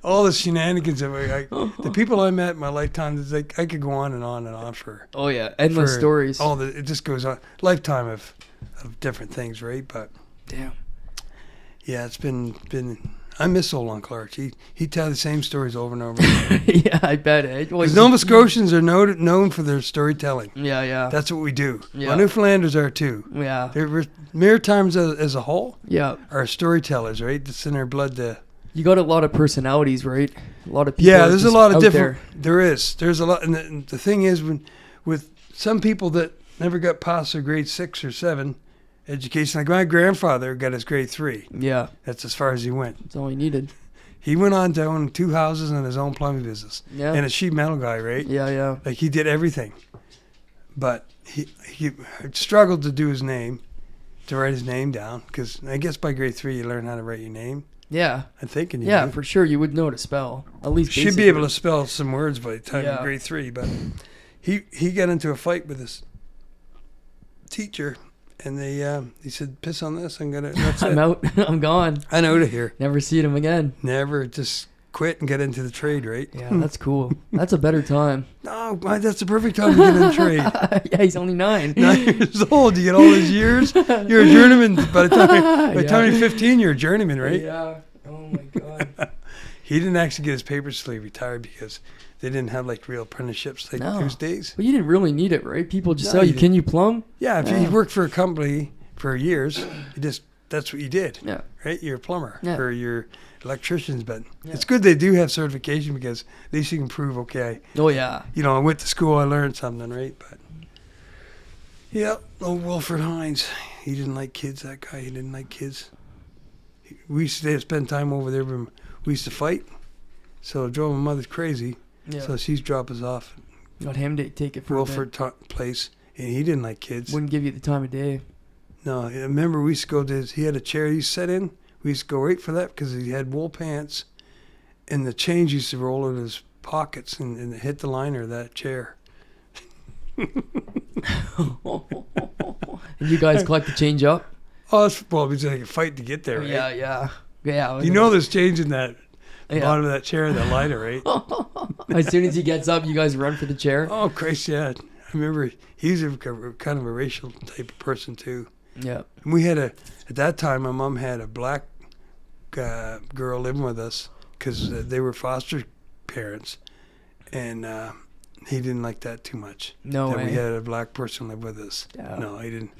All the shenanigans of the people I met in my lifetime, it's like I could go on and on and on for. Oh yeah, endless stories. It just goes on. Lifetime of different things, right? But damn. Yeah, it's been. I miss old Uncle Archie. He'd tell the same stories over and over again. Yeah, I bet. Because Nova Scotians are known for their storytelling. Yeah, yeah. That's what we do. Yeah. Well, Newfoundlanders are too. Yeah. Maritimes as a whole. Yeah. Are storytellers, right? It's in their blood to. You got a lot of personalities, right? A lot of people. Yeah, there's a lot of different. There is. There's a lot, and the thing is, with some people that never got past their grade 6 or 7 education, like my grandfather got his grade 3. Yeah, that's as far as he went. That's all he needed. He went on to own 2 houses and his own plumbing business. Yeah, and a sheet metal guy, right? Yeah, yeah. Like he did everything, but he struggled to do his name, to write his name down, because I guess by grade 3 you learn how to write your name. Yeah. I'm thinking you do. For sure you would know to spell. At least should be able to spell some words by the time of grade 3. But he got into a fight with his teacher, And he said, piss on this. That's I'm it. out. I'm gone. I'm out of here. Never see him again. Never, just quit and get into the trade, right? Yeah, that's cool. That's a better time. No, that's the perfect time to get in the trade. Yeah, he's only 9. 9 years old, you get all those years. You're a journeyman. By the time you're 15, you're a journeyman, right? Yeah. Oh my God. He didn't actually get his papers till he retired because they didn't have like real apprenticeships like those days. But you didn't really need it, right? People just No, tell you you, can you plumb? Yeah, if you worked for a company for years, that's what you did. Yeah. Right? You're a plumber or you're electricians, but it's Yeah. good they do have certification because at least you can prove, okay, Oh yeah. I went to school, I learned something, right? But yeah, old Wilfred Hines, he didn't like kids, that guy, he didn't like kids. We used to spend time over there when we used to fight, so it drove my mother crazy, Yeah. so she's drop us off Got him to take it for Wilfred place, and he didn't like kids. Wouldn't give you the time of day. No, I remember we used to go to he had a chair he sat in. We used to go right for that because he had wool pants, and the change used to roll in his pockets and hit the liner of that chair. And you guys collect the change up? Oh, it was like a fight to get there, right? Yeah. There's change in that bottom of that chair, that liner, right? As soon as he gets up, you guys run for the chair? Oh, Christ, yeah. I remember he's kind of a racial type of person, too. Yeah. And we had at that time, my mom had a black girl living with us because they were foster parents, and he didn't like that too much. No that way. we had a black person live with us. Yeah. No, he didn't.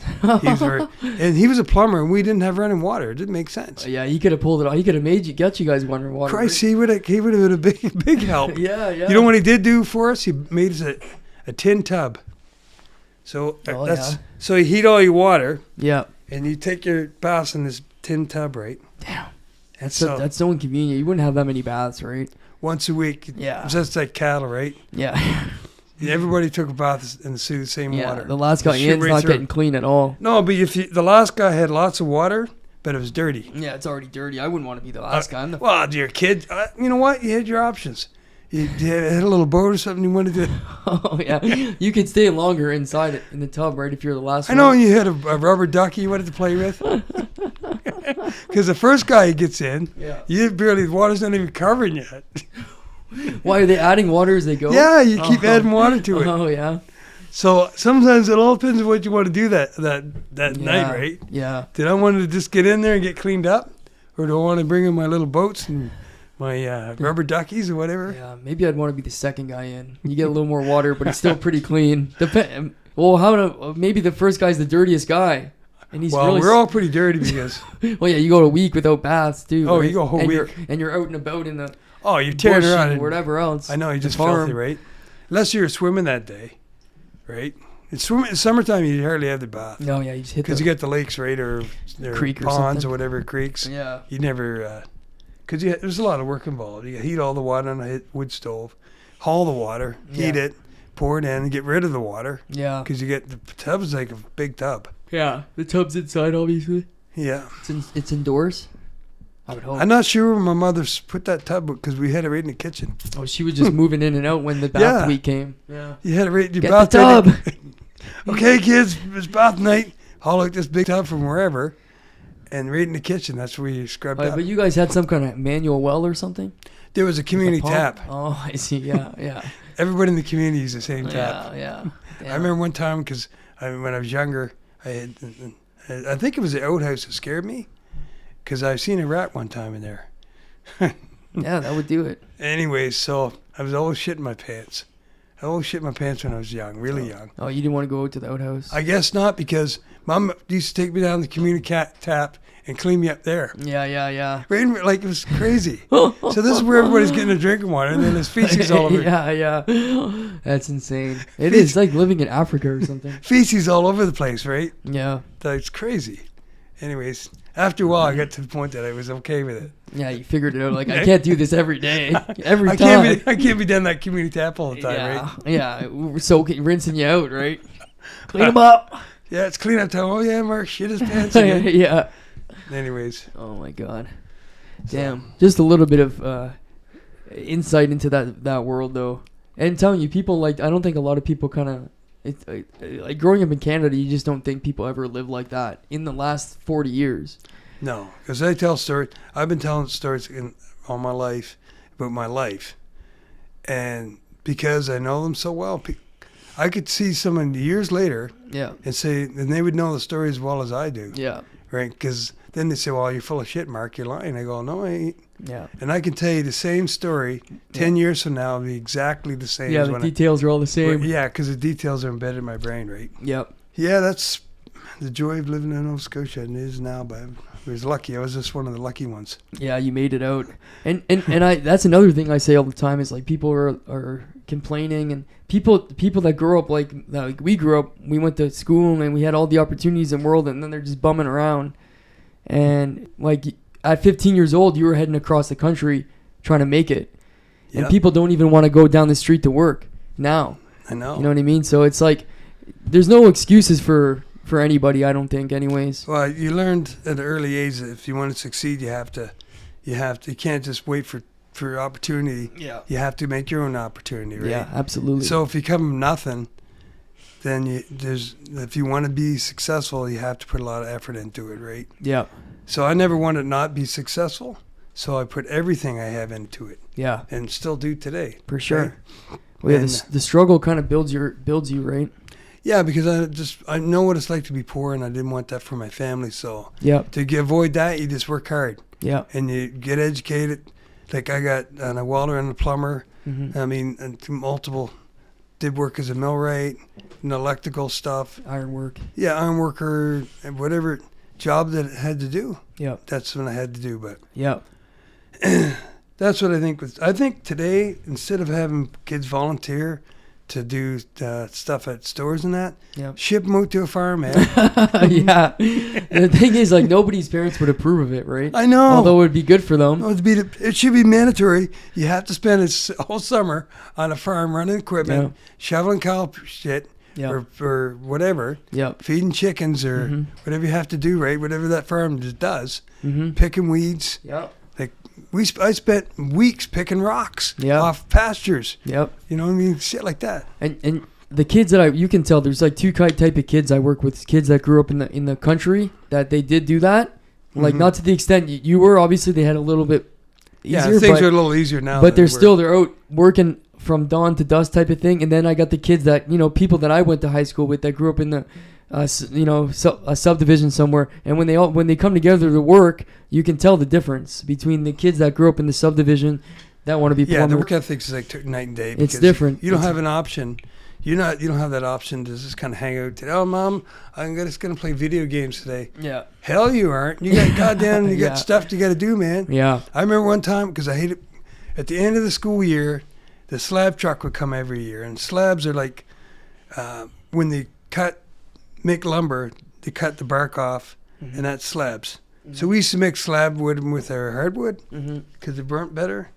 And he was a plumber, and we didn't have running water. It didn't make sense. Yeah, he could have pulled it off. He could have got you guys running water. Christ, he would have been a big help. Yeah. You know what he did do for us? He made us a tin tub. So so you heat all your water. Yeah. And you take your baths in this tin tub, right? Damn. That's so inconvenient. You wouldn't have that many baths, right? Once a week. Yeah. It's just like cattle, right? Yeah. Everybody took a bath in the same water. The last guy in's not getting clean at all. No, but the last guy had lots of water, but it was dirty. Yeah, it's already dirty. I wouldn't want to be the last guy. Well, dear kid, you know what? You had your options. You had a little boat or something you wanted to. Oh yeah, you could stay longer inside it in the tub, right? If you're the last one. I know you had a rubber ducky you wanted to play with. Because the first guy gets in, the water's not even covering yet. Why are they adding water as they go? Yeah, you keep adding water to it. Oh yeah. So sometimes it all depends on what you want to do that night, right? Yeah. Did I want to just get in there and get cleaned up, or do I want to bring in my little boats and my rubber duckies or whatever? Yeah, maybe I'd want to be the second guy in. You get a little more water, but it's still pretty clean. Maybe the first guy's the dirtiest guy. And we're all pretty dirty because. Well, yeah, you go a week without baths too. Oh, right? You go a whole week, and you're out and about in the. Oh, you're tearing around and whatever else. I know you're just filthy, right? Unless you're swimming that day, right? In summertime, you hardly have the bath. No, yeah, you just hit because you got the lakes, right, or creek ponds or whatever creeks. Yeah, you never because there's a lot of work involved. You heat all the water on a wood stove, haul the water, heat it, pour it in, and get rid of the water. Yeah, because you get the tub's like a big tub. Yeah, the tub's inside, obviously. Yeah, it's indoors. I would hope. I'm not sure where my mother's put that tub because we had it right in the kitchen. Oh, she was just moving in and out when the bath week came. Yeah, you had it right in your Get bath the tub. Okay, kids, it's bath night. Haul out this big tub from wherever, and right in the kitchen. That's where you scrubbed up. But you guys had some kind of manual well or something? There was a community tap. Oh, I see. Yeah. Everybody in the community used the same tap. Yeah. I remember one time because when I was younger, I think it was the outhouse that scared me because I've seen a rat one time in there. Yeah, that would do it. Anyways, so I was always shitting my pants. I always shit my pants when I was young, really young. Oh, you didn't want to go out to the outhouse? I guess not because Mom used to take me down the community tap and clean me up there. Yeah. Like it was crazy. So this is where everybody's getting a drinking water and then there's feces all over. Yeah. That's insane. It is like living in Africa or something. Feces all over the place, right? Yeah. That's crazy. Anyways, after a while, I got to the point that I was okay with it. Yeah, you figured it out. Like, I can't do this every day. Every time. I can't be down that community tap all the time, right? Yeah, we're rinsing you out, right? Clean them up. Yeah, it's clean up time. Oh, yeah, Mark shit his pants again. Yeah. Anyways. Oh, my God. Damn. Just a little bit of insight into that world, though. And I'm telling you, people I don't think a lot of people kind of Like growing up in Canada, you just don't think people ever live like that in the last 40 years. No, because I tell stories. I've been telling stories all my life about my life, and because I know them so well, I could see someone years later, and they would know the story as well as I do. Yeah. Right? Because then they say, "Well, you're full of shit, Mark. You're lying." I go, "No, I ain't." Yeah. And I can tell you the same story 10 years from now will be exactly the same. Yeah, the details are all the same. Yeah, because the details are embedded in my brain, right? Yep. Yeah, that's the joy of living in Nova Scotia, and it is now. But I was lucky. I was just one of the lucky ones. Yeah, you made it out. And I that's another thing I say all the time is like people are complaining, and people that grow up like we grew up, we went to school and we had all the opportunities in the world, and then they're just bumming around. And like at 15 years old, you were heading across the country trying to make it. Yep. And people don't even want to go down the street to work now. I know. You know what I mean? So it's like there's no excuses for anybody, I don't think, anyways. Well, you learned at an early age that if you want to succeed, you can't just wait for opportunity. Yeah. You have to make your own opportunity, right? Yeah, absolutely. So if you come from nothing, then if you want to be successful, you have to put a lot of effort into it, right? Yeah. So I never wanted to not be successful, so I put everything I have into it. Yeah. And still do today. For sure. Right? Well, yeah, the struggle kind of builds you, right? Yeah, because I know what it's like to be poor, and I didn't want that for my family. So to avoid that, you just work hard. Yeah. And you get educated. Like I got a welder and a plumber. Mm-hmm. I mean, and did work as a millwright and electrical stuff. Ironwork. Yeah, ironworker and whatever job that it had to do. Yeah. That's what I had to do. But yeah. That's what I think. I think today, instead of having kids volunteer to do stuff at stores and that, ship them out to a farm, man. Yeah. The thing is, like, nobody's parents would approve of it, right? I know. Although it would be good for them. No, it should be mandatory. You have to spend a whole summer on a farm running equipment, shoveling cow shit, or whatever, feeding chickens or whatever you have to do, right? Whatever that farm does, picking weeds. Yeah. Like I spent weeks picking rocks off pastures. Yep. You know what I mean? Shit like that. And the kids that you can tell there's like two type of kids I work with. Kids that grew up in the country that they did do that. Like not to the extent you were. Obviously they had a little bit easier. Yeah, things are a little easier now. But they're out working from dawn to dusk type of thing. And then I got the kids that, people that I went to high school with that grew up in the a subdivision somewhere, and when they come together to work, you can tell the difference between the kids that grew up in the subdivision that want to be the work ethic is like night and day. It's different. You don't have an option. You don't have that option to just kind of hang out today. Oh, Mom, I'm just gonna play video games today. Yeah. Hell, you aren't. You got goddamn. You got stuff you got to do, man. Yeah. I remember one time because I hated. At the end of the school year, the slab truck would come every year, and slabs are like when they make lumber, they cut the bark off, and that's slabs. So we used to make slab wood with our hardwood because it burnt better.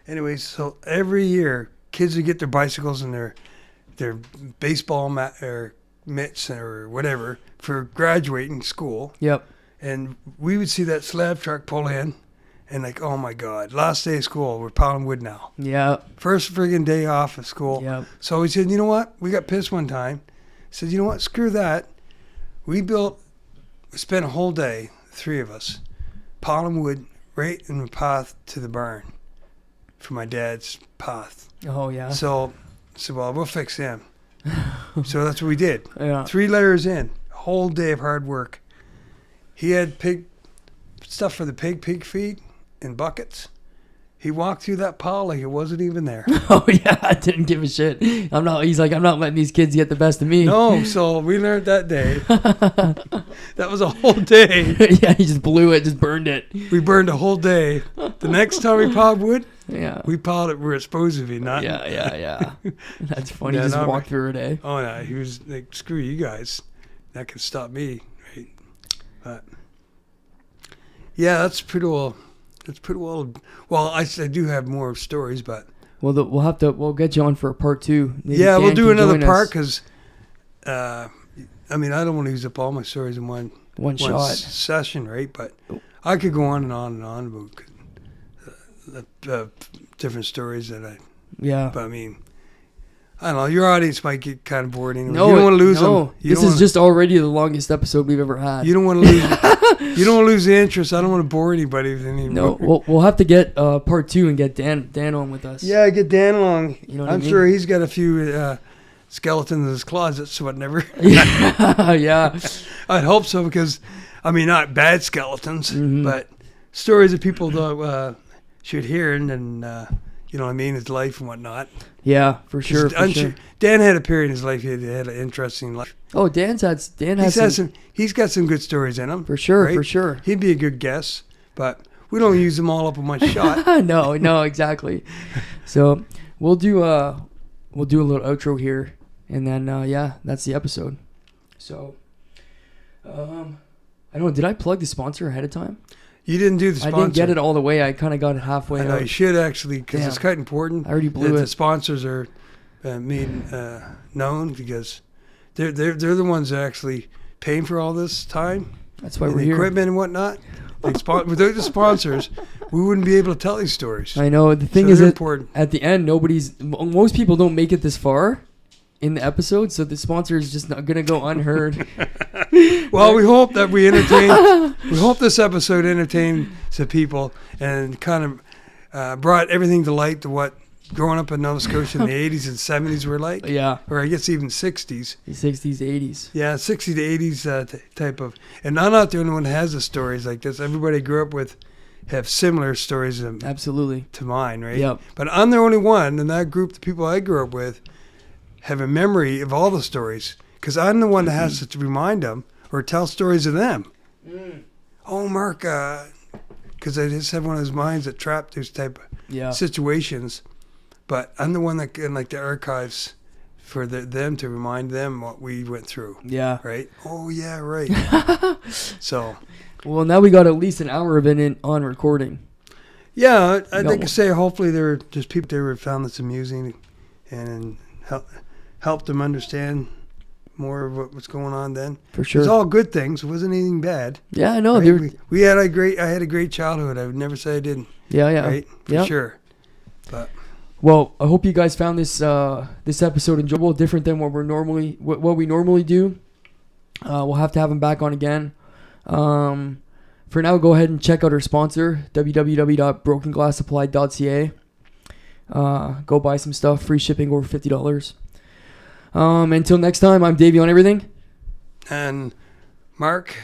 Anyways, so every year, kids would get their bicycles and their baseball or mitts or whatever for graduating school. Yep. And we would see that slab truck pull in, and like, oh my God, last day of school, we're piling wood now. Yeah. First friggin' day off of school. Yep. So we said, you know what? We got pissed one time. Said, you know what? Screw that. We spent a whole day, three of us, piling wood right in the path to the barn for my dad's path. Oh, yeah. So I said, well, we'll fix him. So that's what we did. Yeah. 3 layers in, a whole day of hard work. He had stuff for the pig feed in buckets. He walked through that pile like it wasn't even there. Oh, yeah, I didn't give a shit. He's like, I'm not letting these kids get the best of me. No, so we learned that day. That was a whole day. Yeah, he just blew it, just burned it. We burned a whole day. The next time we piled wood, we piled it where it's supposed to be, not. Yeah. That's funny. Just walked through a day. Oh, no, he was like, screw you guys. That could stop me, right? But, yeah, that's pretty well. It's pretty well. Well, I do have more stories, but we'll get you on for a part 2. Maybe yeah, Dan we'll do can another join part us. because, I mean, I don't want to use up all my stories in one shot session, right? But I could go on and on and on about different stories that I. Yeah. But I mean, I don't know. Your audience might get kind of bored anyway. No, you don't want to lose them. This is just already the longest episode we've ever had. You don't want to lose. You don't want to lose the interest. I don't want to bore anybody with anymore. No, we'll have to get part 2 and get Dan on with us. Yeah, get Dan along. You know what I'm I mean? sure he's got a few skeletons in his closet, so whatever. Yeah. I'd hope so because, I mean, not bad skeletons, Mhm. but stories that people should hear and you know what I mean, his life and whatnot. Yeah, for sure. Dan had a period in his life. He had an interesting life. Oh, Dan has some, he's got some good stories in him. for sure, right? for sure. He'd be a good guest, but we don't use them all up in one shot. No, exactly. So we'll do a little outro here, and then yeah, that's the episode. So, I don't know. Did I plug the sponsor ahead of time? You didn't do the sponsor. I didn't get it all the way. I kind of got it halfway. I know out. you should actually, because Yeah. it's quite important. I already blew that it. The sponsors are made known because they're the ones that actually paying for all this time. That's why and we're the here. equipment and whatnot. Without the sponsors, we wouldn't be able to tell these stories. I know. The thing So is they're that important. at the end, most people don't make it this far in the episode, so the sponsor is just not gonna go unheard. Well, we hope that we entertain. We hope this episode entertained some people and kind of brought everything to light to what growing up in Nova Scotia in the 80s and 70s were like. Yeah, Or I guess even 60s. the 60s, 80s. Yeah, 60s to 80s type of. And I'm not the only one that has the stories like this. Everybody I grew up with have similar stories Absolutely. to mine, right? Yep. But I'm the only one in that group, the people I grew up with, have a memory of all the stories. Because I'm the one that has to remind them or tell stories of them. Oh, Mark, because I just have one of those minds that trap those type of Yeah. situations. But I'm the one that in like the archives for them to remind them what we went through. Yeah. Right? Oh, yeah, right. So, Well, now we got at least an hour of it on recording. yeah, I No. think to say hopefully there were just people there who found this amusing and helped them understand more of what was going on then. For sure. It's all good things. It wasn't anything bad. Yeah, I know. Right? They were, We had I had a great childhood. I would never say I didn't. yeah. Right? For Yeah. sure. But Well, I hope you guys found this episode enjoyable, different than what we normally do. We'll have to have him back on again. For now, go ahead and check out our sponsor, www.brokenglasssupply.ca. Go buy some stuff, free shipping over $50. Until next time, I'm Davey on everything. and Mark,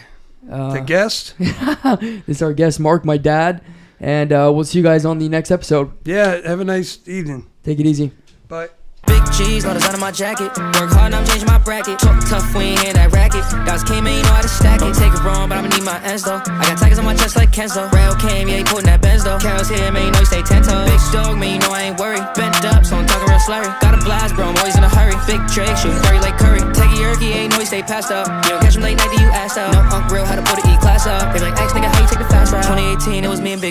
the guest. This is our guest, Mark, my dad. And we'll see you guys on the next episode. Yeah, have a nice evening. Take it easy. Bye. Big cheese, no design on my jacket. Work hard, now I'm changing my bracket. Talk tough, we ain't hear that racket. Dogs came in, you know how to stack it. Take it wrong, but I'ma need my ends though. I got tigers on my chest like Kenzo. Rail came, yeah, he putting that Benz though. Carol's here, man, you know you stay 10 toes. Big dog, man, you know I ain't worried. Bent up, so I'm talking real slurry. Got a blast, bro, I'm always in a hurry. Big Drake, shooting dirty like Curry. Take a yerky, ain't know he stay passed up. You don't catch him late night, then you ass out. No, Unc real, how to put the E-class up. They like, X nigga, how you take the fast ride? 2018, it was me and Big